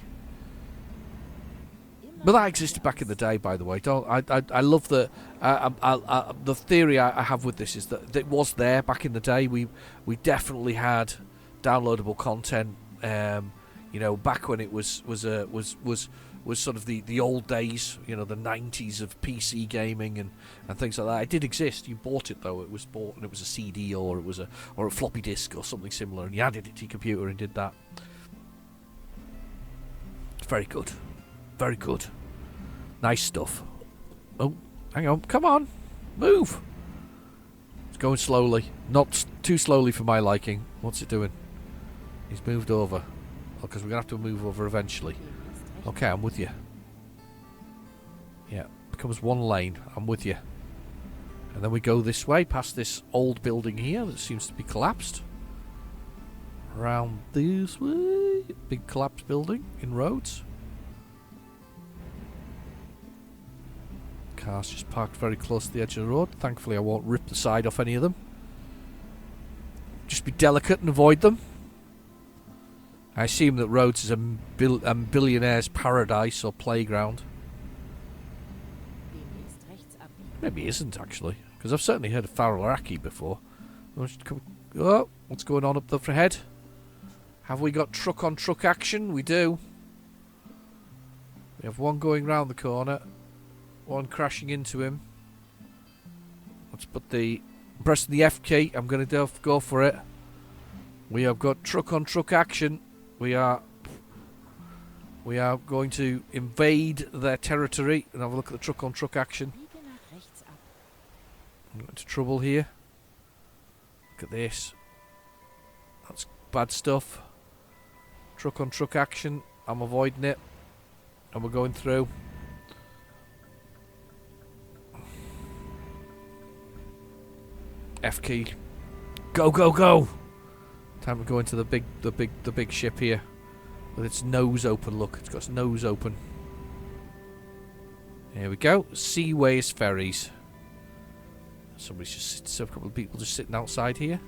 But that existed back in the day, by the way. I love the theory I have with this is that it was there back in the day. We definitely had downloadable content. Back when it was sort of the old days. The 90s of PC gaming and things like that. It did exist. You bought it though. It was bought and it was a CD or it was a floppy disk or something similar, and you added it to your computer and did that. Very good. Very good. Nice stuff. Oh, hang on. Come on. Move. It's going slowly. Not too slowly for my liking. What's it doing? He's moved over. Because we're going to have to move over eventually. Okay, I'm with you. Yeah, becomes one lane. I'm with you. And then we go this way, past this old building here that seems to be collapsed. Around this way. Big collapsed building in roads. Cars just parked very close to the edge of the road. Thankfully I won't rip the side off any of them. Just be delicate and avoid them. I assume that roads is a billionaire's paradise or playground. Maybe it isn't actually, because I've certainly heard of Farrellaraki before. Oh, what's going on up the ahead? Have we got truck on truck action? We do. We have one going round the corner, one crashing into him. Let's press the F key. I'm going to go for it. We have got truck on truck action. We are going to invade their territory and have a look at the truck on truck action. I'm into trouble here. Look at this. That's bad stuff. Truck on truck action. I'm avoiding it. And we're going through. F key. Go, go, go! Time to go into the big ship here. With its nose open, look. It's got its nose open. Here we go. Seaways ferries. Somebody's just a couple of people just sitting outside here.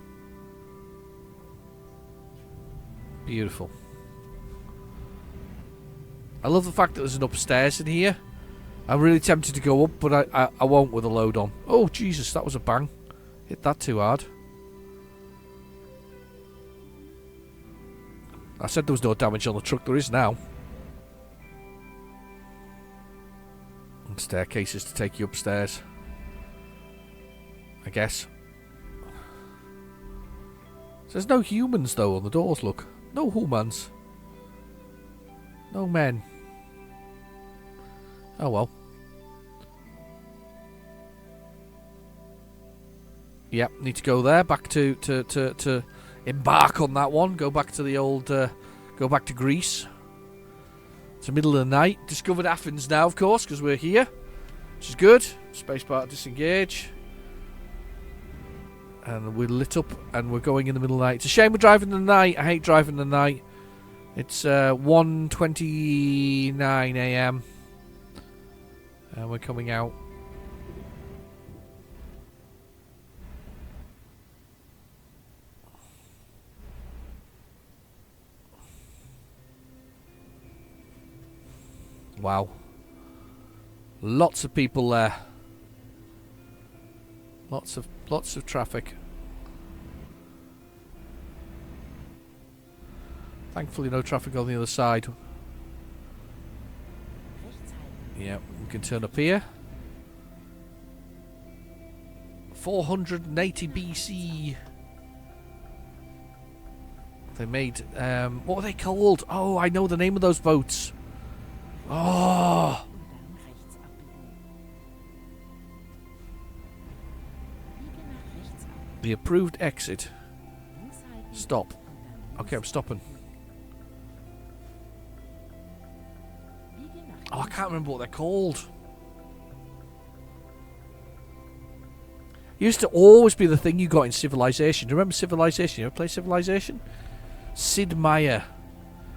Beautiful. I love the fact that there's an upstairs in here. I'm really tempted to go up, but I won't with a load on. Oh, Jesus, that was a bang. Hit that too hard. I said there was no damage on the truck. There is now. And staircases to take you upstairs. I guess. There's no humans, though, on the doors, look. No humans. No men. Oh, well. Yep, need to go there. Back to embark on that one. Go back to the old... go back to Greece. It's the middle of the night. Discovered Athens now, of course, because we're here. Which is good. Spacebar to disengage. And we're lit up and we're going in the middle of the night. It's a shame we're driving in the night. I hate driving in the night. It's 1:29 AM. And we're coming out. Wow. Lots of people there. Lots of traffic. Thankfully no traffic on the other side. Yeah, we can turn up here. 480 BC. They made what were they called? Oh, I know the name of those boats. Oh. The approved exit. Stop. Okay, I'm stopping. Oh, I can't remember what they're called. Used to always be the thing you got in Civilization. Do you remember Civilization? You ever play Civilization? Sid Meier.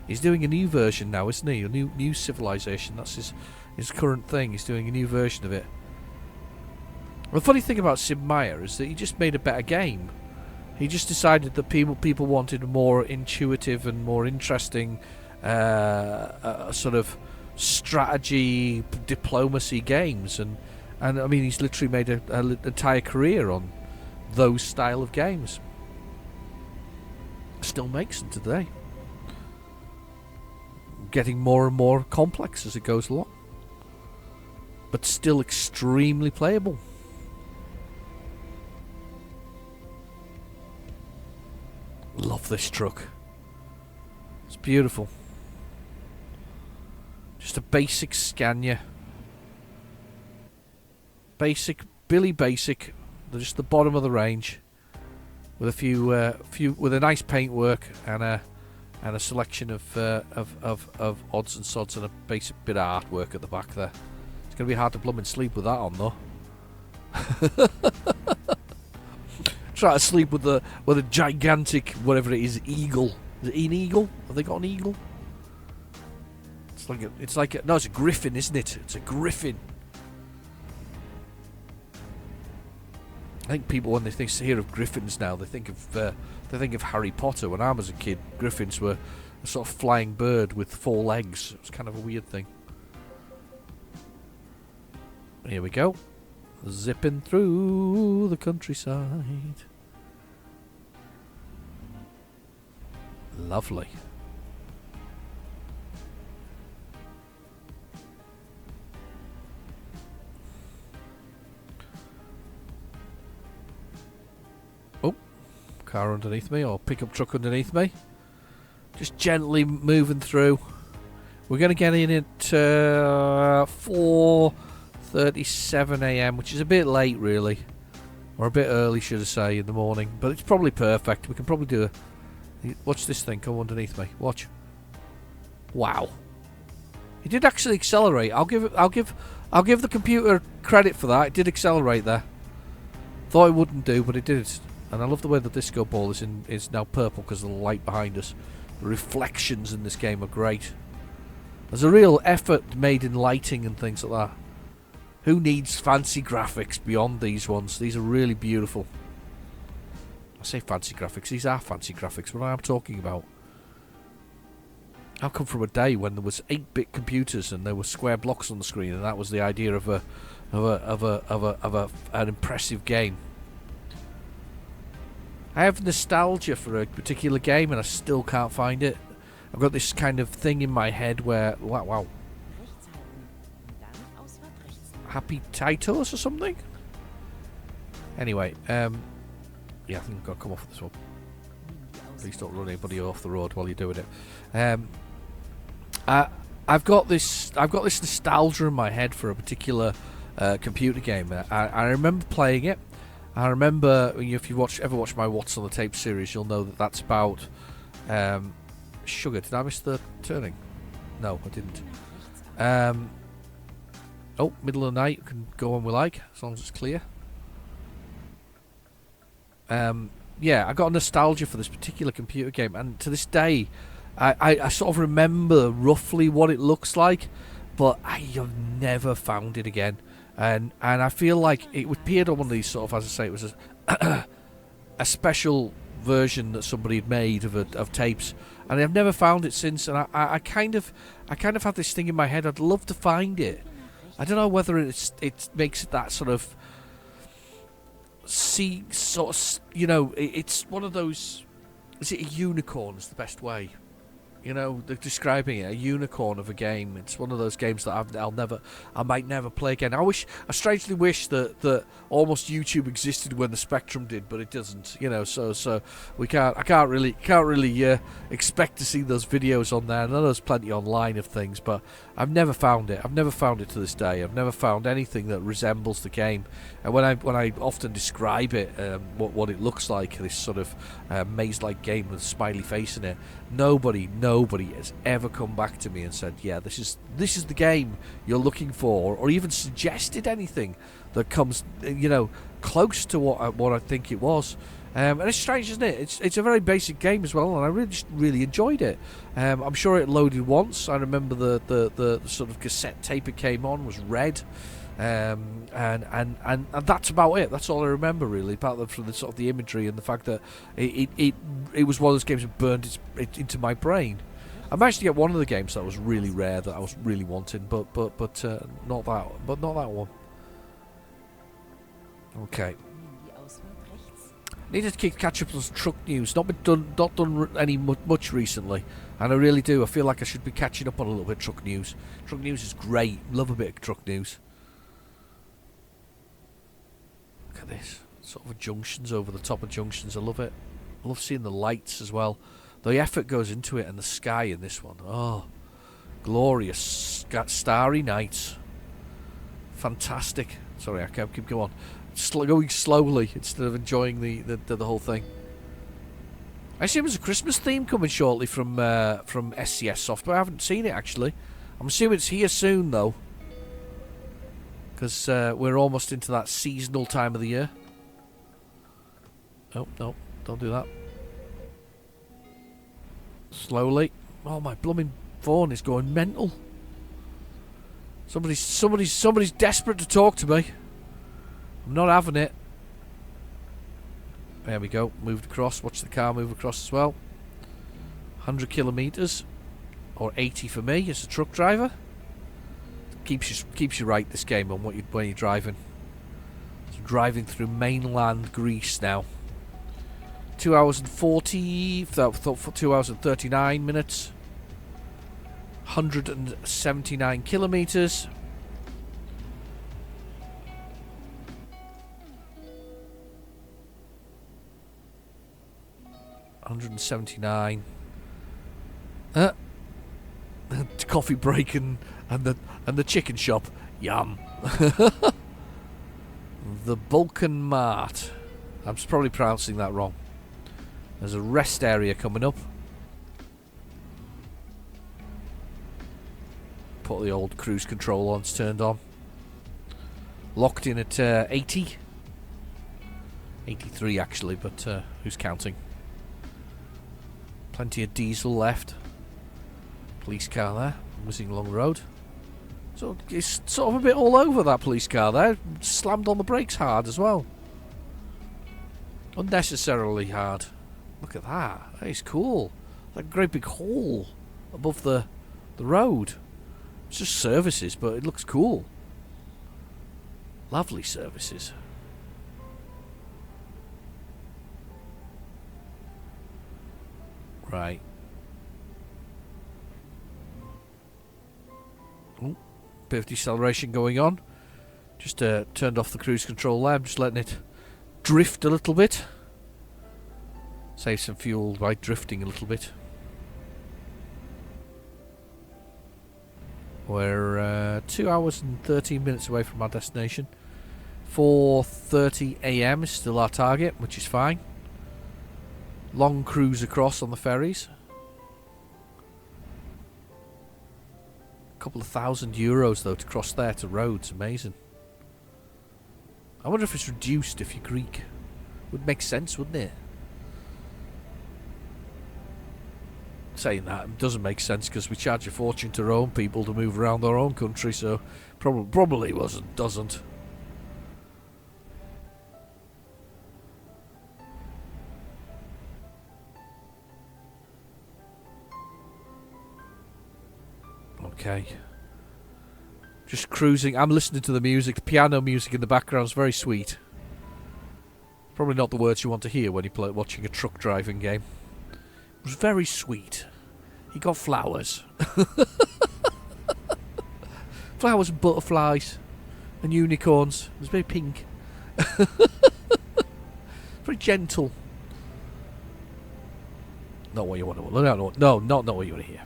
He's doing a new version now, isn't he? A new Civilization. That's his current thing. He's doing a new version of it. Well, the funny thing about Sid Meier is that he just made a better game. He just decided that people wanted more intuitive and more interesting sort of strategy, diplomacy games, and I mean he's literally made an entire career on those style of games. Still makes them today. Getting more and more complex as it goes along, but still extremely playable. Love this truck. It's beautiful. Just a basic Scania. Basic, Billy Basic. Just the bottom of the range, with a few with a nice paintwork and a selection of odds and sods and a basic bit of artwork at the back there. It's gonna be hard to blooming sleep with that on though. Try to sleep with a gigantic whatever it is eagle. Is it an eagle? Have they got an eagle? It's like no, it's a griffin, isn't it? It's a griffin. I think people when they hear of griffins now, they think of Harry Potter. When I was a kid, griffins were a sort of flying bird with 4 legs. It was kind of a weird thing. Here we go. Zipping through the countryside. Lovely. Oh, car underneath me, or pickup truck underneath me. Just gently moving through. We're going to get in at 4:37 a.m, which is a bit late, really, or a bit early, should I say, in the morning. But it's probably perfect. We can probably do a. Watch this thing come underneath me. Watch. Wow. It did actually accelerate. I'll give the computer credit for that. It did accelerate there. Thought it wouldn't do, but it did. And I love the way the disco ball is now purple because of the light behind us. The reflections in this game are great. There's a real effort made in lighting and things like that. Who needs fancy graphics beyond these ones? These are really beautiful. I say fancy graphics. These are fancy graphics. What I'm talking about. I come from a day when there was 8-bit computers and there were square blocks on the screen, and that was the idea of an impressive game. I have nostalgia for a particular game, and I still can't find it. I've got this kind of thing in my head where wow. Happy Titos or something? Anyway, yeah, I think I've got to come off of this one. Please don't run anybody off the road while you're doing it. I've got this nostalgia in my head for a particular computer game. I remember playing it. I remember, if you ever watch my What's on the Tape series, you'll know that that's about sugar. Did I miss the turning? No, I didn't. Oh, middle of the night. We can go when we like, as long as it's clear. Yeah, I got nostalgia for this particular computer game, and to this day, I sort of remember roughly what it looks like, but I have never found it again. And I feel like it appeared on one of these sort of, as I say, it was a special version that somebody had made of tapes, and I've never found it since. And I kind of have this thing in my head. I'd love to find it. I don't know whether it makes it that sort of it's one of those. Is it a unicorn? Is the best way. They're describing it, a unicorn of a game. It's one of those games that I might never play again. I strangely wish that almost YouTube existed when the Spectrum did, but it doesn't. So I can't really expect to see those videos on there. I know there's plenty online of things, but I've never found it. I've never found it to this day. I've never found anything that resembles the game. And when I often describe it, what it looks like, this sort of maze-like game with a smiley face in it, nobody nobody has ever come back to me and said, yeah, this is the game you're looking for, or even suggested anything that comes, close to what I think it was. And it's strange, isn't it? It's a very basic game as well, and I really enjoyed it. I'm sure it loaded once. I remember the sort of cassette tape it came on was red, and that's about it. That's all I remember really about from the sort of the imagery and the fact that it was one of those games that burned it into my brain. I managed to get one of the games that was really rare that I was really wanting, but not that one. Okay. Needed to catch up on truck news. Not done any much recently, and I really do. I feel like I should be catching up on a little bit of truck news. Truck news is great. Love a bit of truck news. Look at this. Sort of junctions over the top of junctions. I love it. I love seeing the lights as well. The effort goes into it, and the sky in this one. Oh, glorious starry nights. Fantastic. Sorry, I can't keep going. Going slowly instead of enjoying the whole thing. I assume there's a Christmas theme coming shortly from SCS Software. I haven't seen it actually. I'm assuming it's here soon though, because we're almost into that seasonal time of the year. Oh no, don't do that. Slowly. Oh, my blooming phone is going mental. Somebody's desperate to talk to me. I'm not having it. There we go. Moved across. Watch the car move across as well. 100 kilometres. Or 80 for me as a truck driver. Keeps you right, this game, on when you're driving. So driving through mainland Greece now. 2 hours and 40... 2 hours and 39 minutes. 179 kilometres. 179. Coffee break and the chicken shop. Yum. The Balkan Mart. I'm probably pronouncing that wrong. There's a rest area coming up. Put the old cruise control on. It's turned on. Locked in at 80. 83 actually, but who's counting? Plenty of diesel left. Police car there, whizzing along the road. So it's sort of a bit all over, that police car there. Slammed on the brakes hard as well. Unnecessarily hard. Look at that. That is cool. That great big hole above the road. It's just services, but it looks cool. Lovely services. Right. Ooh, bit of deceleration going on. Just turned off the cruise control there. I'm just letting it drift a little bit. Save some fuel by drifting a little bit. We're 2 hours and 13 minutes away from our destination. 4:30 AM is still our target, which is fine. Long cruise across on the ferries. A couple of €1,000 though to cross there to Rhodes. Amazing. I wonder if it's reduced if you're Greek. Would make sense, wouldn't it? Saying that, it doesn't make sense because we charge a fortune to our own people to move around our own country, so probably doesn't. Okay. Just cruising. I'm listening to the music. The piano music in the background is very sweet. Probably not the words you want to hear when you're watching a truck driving game. It was very sweet. He got flowers. Flowers and butterflies. And unicorns. It was very pink. Very gentle. Not what you want to... No, not what you want to hear.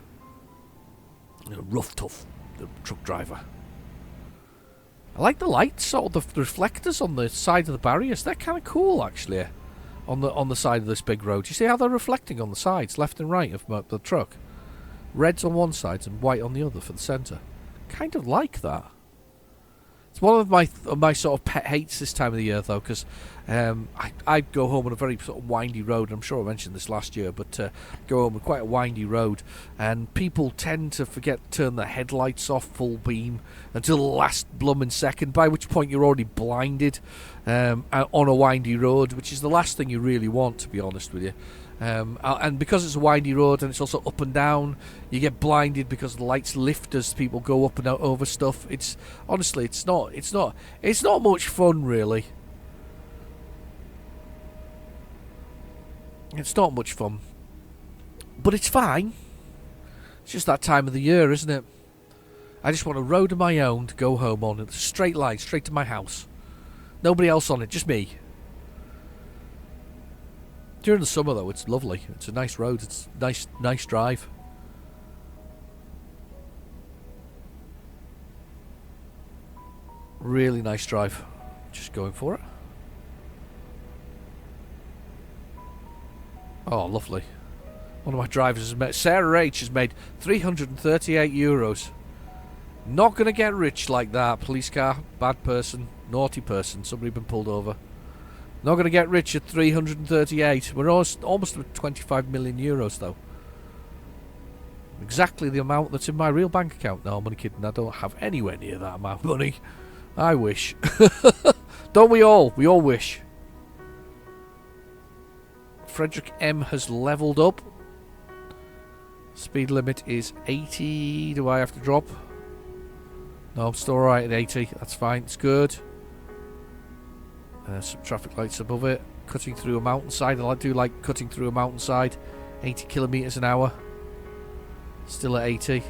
Rough, tough truck driver. I like the lights, sort of the reflectors on the side of the barriers. They're kind of cool, actually, on the side of this big road. You see how they're reflecting on the sides, left and right of the truck? Red's on one side and white on the other for the centre. Kind of like that. It's one of my sort of pet hates this time of the year, though, because I go home on a very sort of windy road. I'm sure I mentioned this last year, but go home on quite a windy road, and people tend to forget to turn their headlights off full beam until the last blooming second, by which point you're already blinded on a windy road, which is the last thing you really want, to be honest with you. And because it's a windy road and it's also up and down, you get blinded because the lights lift as people go up and out over stuff. It's honestly, it's not much fun, really. It's not much fun, but it's fine. It's just that time of the year, isn't it? I just want a road of my own to go home on. It's a straight line, straight to my house. Nobody else on it, just me. During the summer, though, it's lovely. It's a nice road. It's nice drive. Really nice drive. Just going for it. Oh, lovely. One of my drivers has made... Sarah H has made €338. Not going to get rich like that. Police car. Bad person. Naughty person. Somebody been pulled over. Not going to get rich at 338. We're almost at 25 million euros, though. Exactly the amount that's in my real bank account. No, I'm only kidding. I don't have anywhere near that amount of money. I wish. Don't we all? We all wish. Frederick M has leveled up. Speed limit is 80. Do I have to drop? No, I'm still alright at 80. That's fine. It's good. Some traffic lights above it. Cutting through a mountainside. I do like cutting through a mountainside. 80 kilometres an hour. Still at 80.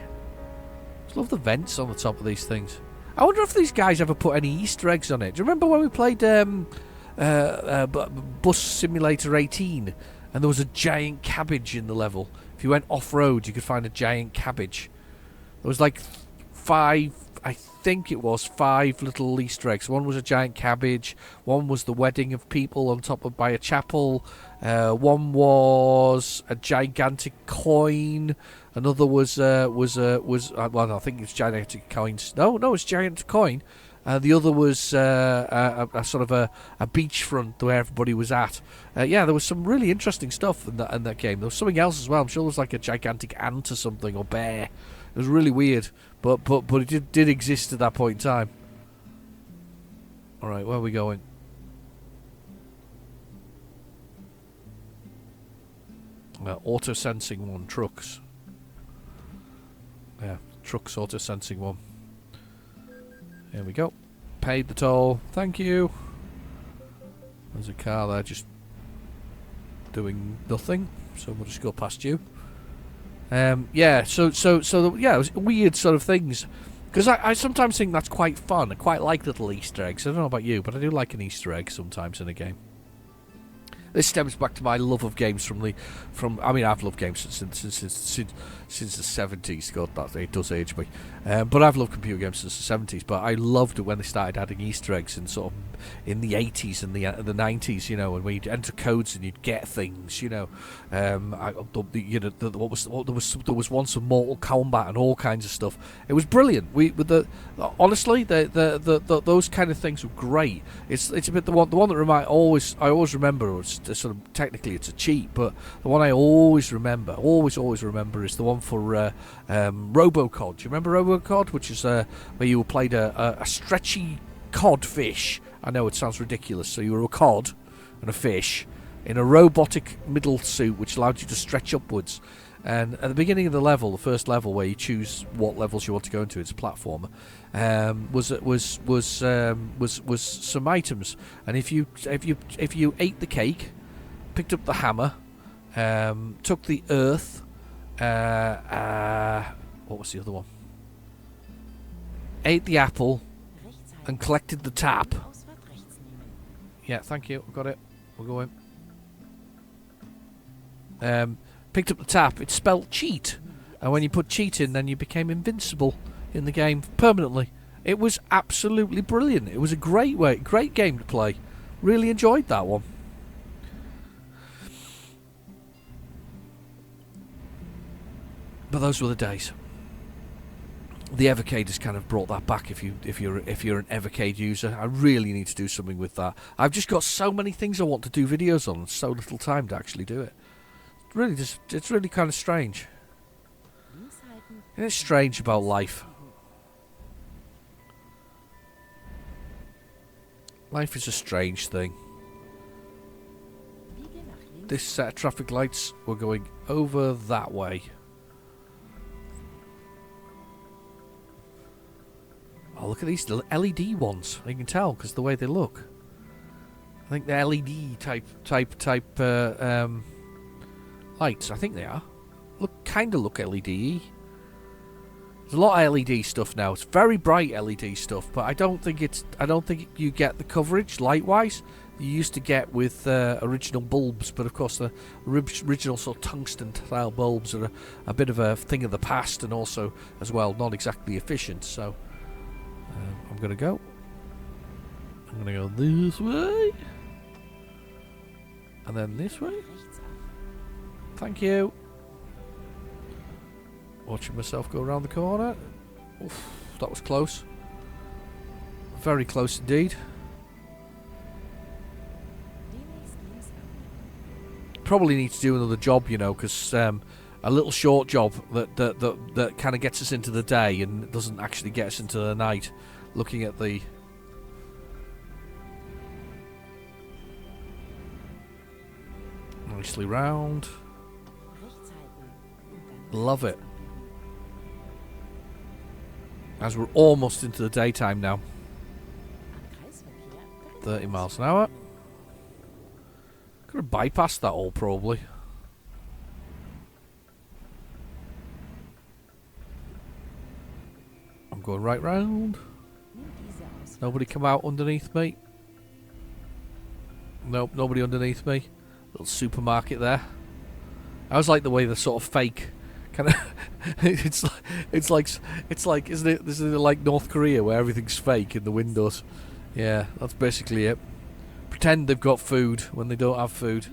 Just love the vents on the top of these things. I wonder if these guys ever put any Easter eggs on it. Do you remember when we played Bus Simulator 18 and there was a giant cabbage in the level? If you went off-road, you could find a giant cabbage. There was like 5... I think it was 5 little Easter eggs. One was a giant cabbage. One was the wedding of people on top of by a chapel. One was a gigantic coin. Another was well, I think it's gigantic coins. No, it's giant coin. The other was a sort of a beachfront where everybody was at. Yeah, there was some really interesting stuff in that game. There was something else as well. I'm sure there was like a gigantic ant or something, or bear. It was really weird, but it did exist at that point in time. All right, where are we going? Auto sensing one, trucks. Yeah, trucks auto sensing one. Here we go. Paid the toll. Thank you. There's a car there just doing nothing, so we'll just go past you. Yeah, so yeah, it was weird sort of things. Because I sometimes think that's quite fun. I quite like little Easter eggs. I don't know about you, but I do like an Easter egg sometimes in a game. This stems back to my love of games I mean, I've loved games since the 70s. God, it does age me. But I've loved computer games since the 70s. But I loved it when they started adding Easter eggs in sort of in the 80s and the 90s. You know, and when you'd enter codes and you'd get things. You know, there was once a Mortal Kombat and all kinds of stuff. It was brilliant. Honestly, those kind of things were great. It's a bit the one that I always remember was sort of technically it's a cheat, but the one I always remember is the one for Robocod. Do you remember Robocod, which is where you played a stretchy codfish? I know it sounds ridiculous. So you were a cod and a fish in a robotic middle suit, which allowed you to stretch upwards. And at the beginning of the level, the first level where you choose what levels you want to go into, it's a platformer. Was some items, and if you ate the cake, picked up the hammer, took the earth, what was the other one? Ate the apple, and collected the tap. Yeah, thank you. Got it. We're going. Picked up the tap. It spelled cheat, and when you put cheat in, then you became invincible in the game permanently. It was absolutely brilliant. It was a great game to play. Really enjoyed that one. But those were the days. The Evercade has kind of brought that back. If you're an Evercade user, I really need to do something with that. I've just got so many things I want to do videos on, and so little time to actually do it. It's really kind of strange. And it's strange about life. Life is a strange thing. This set of traffic lights, we're going over that way. Oh, look at these LED ones. You can tell because the way they look. I think they're LED type lights. I think they are. Kind of look LED-y. There's a lot of LED stuff now. It's very bright LED stuff, but I don't think you get the coverage light-wise you used to get with original bulbs. But of course, the original sort of tungsten-style bulbs are a bit of a thing of the past, and also as well not exactly efficient. So. I'm going to go this way, and then this way. Thank you. Watching myself go around the corner. Oof, that was close. Very close indeed. Probably need to do another job, you know, because a little short job that kind of gets us into the day and doesn't actually get us into the night. Looking at the nicely round. Love it. As we're almost into the daytime now. 30 miles an hour. Could have bypassed that all probably. I'm going right round. Nobody come out underneath me. Nope, nobody underneath me. Little supermarket there. I always like the way they're sort of fake. Kind of. It's like isn't it? This is like North Korea where everything's fake in the windows. Yeah, that's basically it. Pretend they've got food when they don't have food.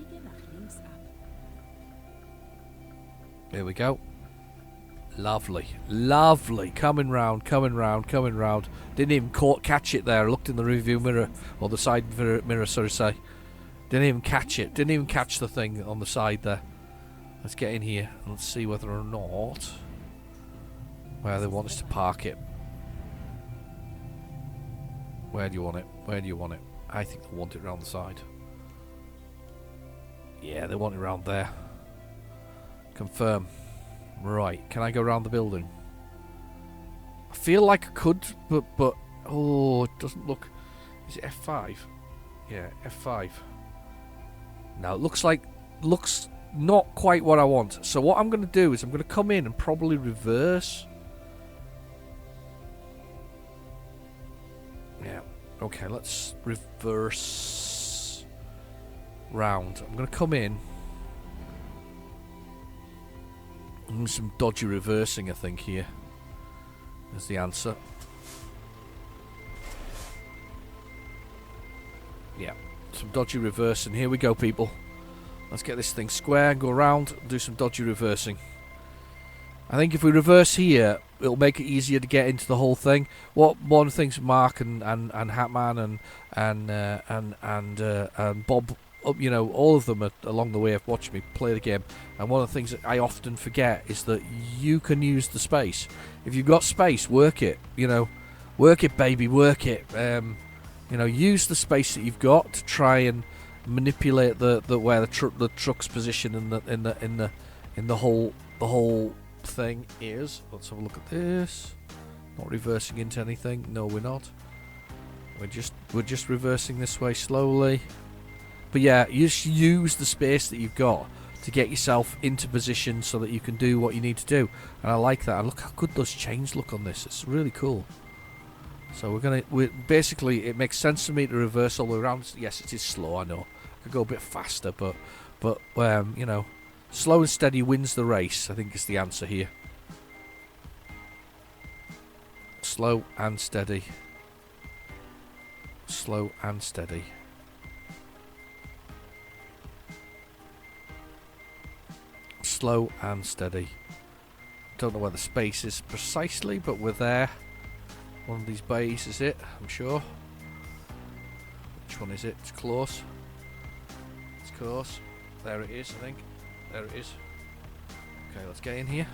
Here we go. Lovely, lovely. Coming round. Didn't even catch it there. I looked in the rearview mirror, or the side mirror, sorry to say. Didn't even catch it. Didn't even catch the thing on the side there. Let's get in here and let's see whether or not where they want us to park it. Where do you want it? Where do you want it? I think they want it around the side. Yeah, they want it around there. Confirm. Right, can I go around the building? I feel like I could, but oh, it doesn't look. Is it F5? Yeah, F5. Now it looks not quite what I want. So what I'm going to do is I'm going to come in and probably reverse. Yeah. Okay, let's reverse round. I'm going to come in. Some dodgy reversing, I think, here. There's the answer. Yeah, some dodgy reversing. Here we go, people. Let's get this thing square and go around and do some dodgy reversing. I think if we reverse here, it'll make it easier to get into the whole thing. One of the things Mark and Hatman and Bob, you know, all of them along the way have watched me play the game. And one of the things that I often forget is that you can use the space. If you've got space, work it. You know, work it, baby, work it. You know, use the space that you've got to try and manipulate the where the truck's position in the whole thing is. Let's have a look at this. Not reversing into anything. No, we're not. We're just reversing this way slowly. But yeah, you just use the space that you've got to get yourself into position so that you can do what you need to do. And I like that. And look how good those chains look on this. It's really cool. So basically, it makes sense to me to reverse all the way around. Yes, it is slow, I know. I could go a bit faster, but you know, slow and steady wins the race, I think is the answer here. Slow and steady. Slow and steady. Slow and steady. Don't know where the space is precisely, but we're there. One of these bays is it, I'm sure. Which one is it? It's close. It's close. There it is, I think. There it is. Okay, let's get in here.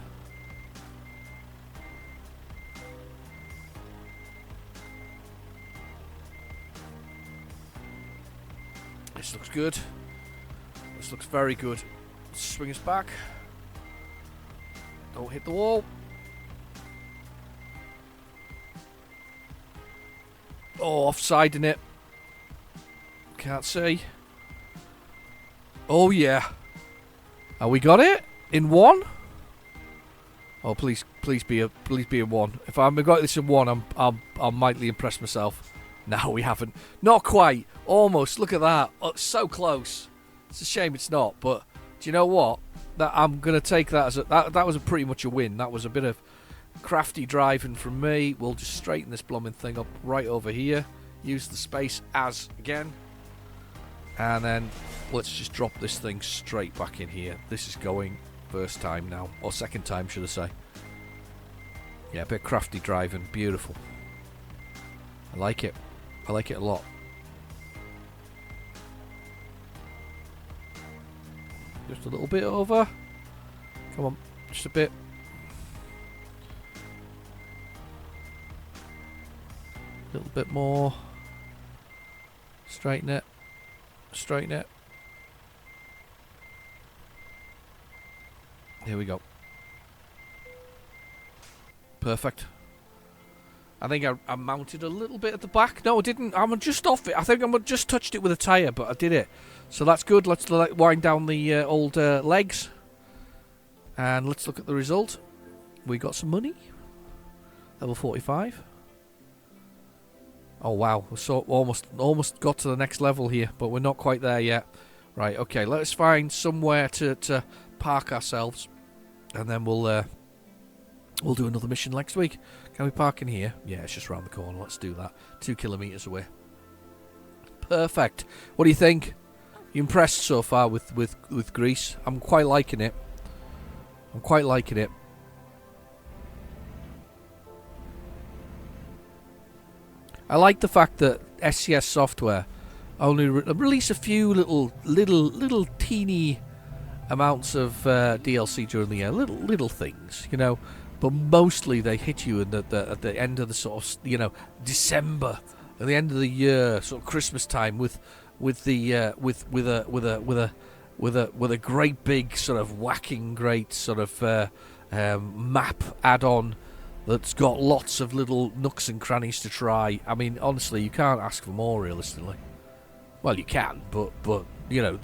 This looks good. This looks very good. Let's swing us back. Don't hit the wall. Oh, offside in it. Can't see. Oh yeah. Oh, we got it in one. Oh, please be in one. If I've got this in one, I'm mightily impressed myself. No, we haven't. Not quite. Almost. Look at that. Oh, it's so close. It's a shame it's not. But do you know what? That I'm gonna take that as that was pretty much a win. That was a bit of crafty driving from me. We'll just straighten this blooming thing up right over here. Use the space as again, and then let's just drop this thing straight back in here. This is going first time now, or second time, should I say? Yeah, a bit crafty driving. Beautiful. I like it. I like it a lot. Just a little bit over. Come on, just a bit. A little bit more. Straighten it. Straighten it. Here we go. Perfect. I think I mounted a little bit at the back. No, I didn't. I'm just off it. I think I just touched it with a tyre, but I did it. So that's good. Let's wind down the old legs. And let's look at the result. We got some money. Level 45. Oh, wow. We're so almost got to the next level here, but we're not quite there yet. Right, okay. Let's find somewhere to park ourselves. And then we'll do another mission next week. Can we park in here? Yeah, it's just around the corner. Let's do that. 2 kilometres away. Perfect. What do you think? You impressed so far with Greece? I'm quite liking it. I'm quite liking it. I like the fact that SCS Software only release a few little teeny amounts of DLC during the year, little things, you know. But mostly they hit you at the end of the sort of, you know, December, at the end of the year, sort of Christmas time, with a great big sort of whacking great sort of map add-on that's got lots of little nooks and crannies to try. I mean, honestly, you can't ask for more, realistically. Well, you can, but you know,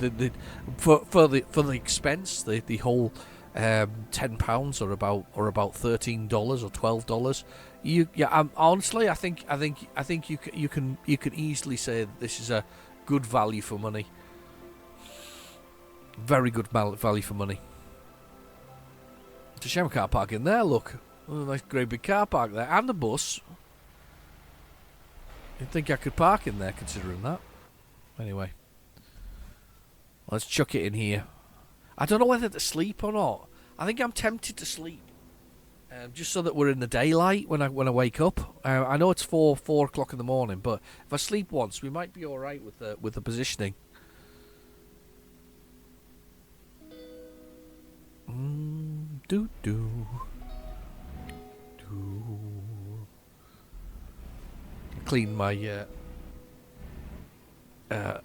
for the expense, the whole £10 or about $13 or $12. Honestly, I think you can easily say that this is a good value for money. Very good value for money. It's a shame I can't park in there. Look, a nice great big car park there, and a bus. You'd think I could park in there, considering that. Anyway, let's chuck it in here. I don't know whether to sleep or not. I think I'm tempted to sleep, just so that we're in the daylight when I wake up. I know it's 4 o'clock in the morning, but if I sleep once, we might be all right with the positioning. Clean my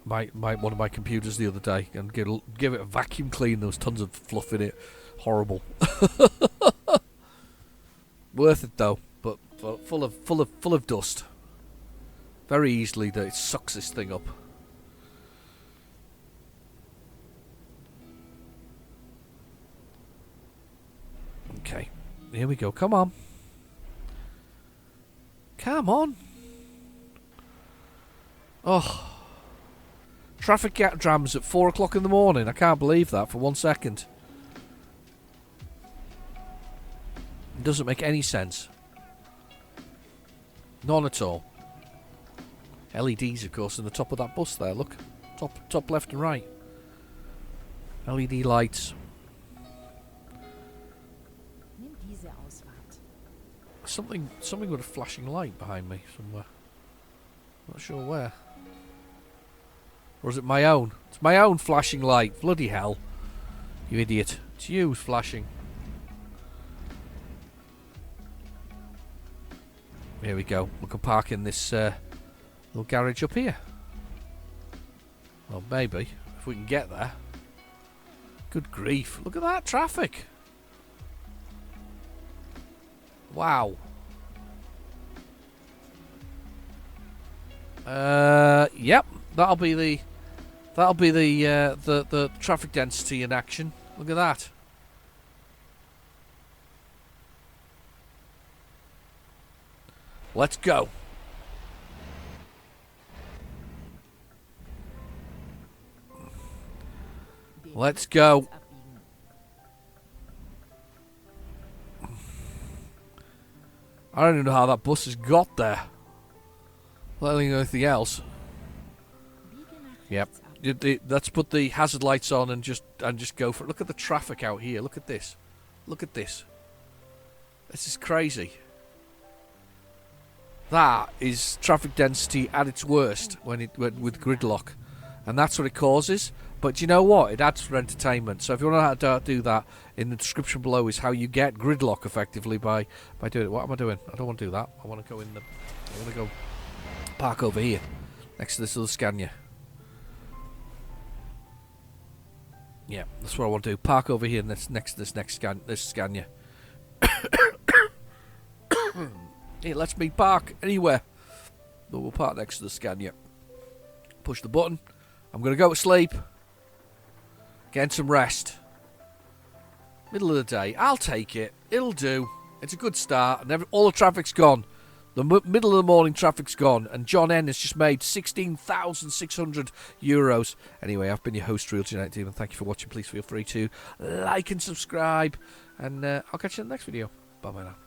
one of my computers the other day and give it a vacuum clean. There was tons of fluff in it. Horrible. Worth it though, but full of dust. Very easily that it sucks this thing up. Okay, here we go. Come on. Come on. Oh. Traffic jams at 4 o'clock in the morning. I can't believe that for 1 second. It doesn't make any sense. None at all. LEDs, of course, in the top of that bus there. Look. Top left and right. LED lights. Nimm diese Something with a flashing light behind me somewhere. Not sure where. Or is it my own? It's my own flashing light. Bloody hell. You idiot. It's you who's flashing. Here we go. We can park in this little garage up here. Well, maybe. If we can get there. Good grief. Look at that traffic. Wow. Yep. That'll be the traffic density in action. Look at that. Let's go. Let's go. I don't even know how that bus has got there. Let alone anything else. Yep. Let's put the hazard lights on and just go for it. Look at the traffic out here. Look at this. Look at this. This is crazy. That is traffic density at its worst when with gridlock, and that's what it causes. But you know what? It adds for entertainment. So if you want to know how to do that, in the description below is how you get gridlock effectively by doing it. What am I doing? I don't want to do that. I want to go in the. I want to go park over here next to this little Scania. Yeah, that's what I want to do. Park over here next to this Scania. It lets me park anywhere. But we'll park next to the Scania. Push the button. I'm going to go to sleep. Getting some rest. Middle of the day. I'll take it. It'll do. It's a good start. And all the traffic's gone. The middle of the morning traffic's gone. And John N has just made €16,600. Anyway, I've been your host, RealGenericDemon. Thank you for watching. Please feel free to like and subscribe. And I'll catch you in the next video. Bye-bye now.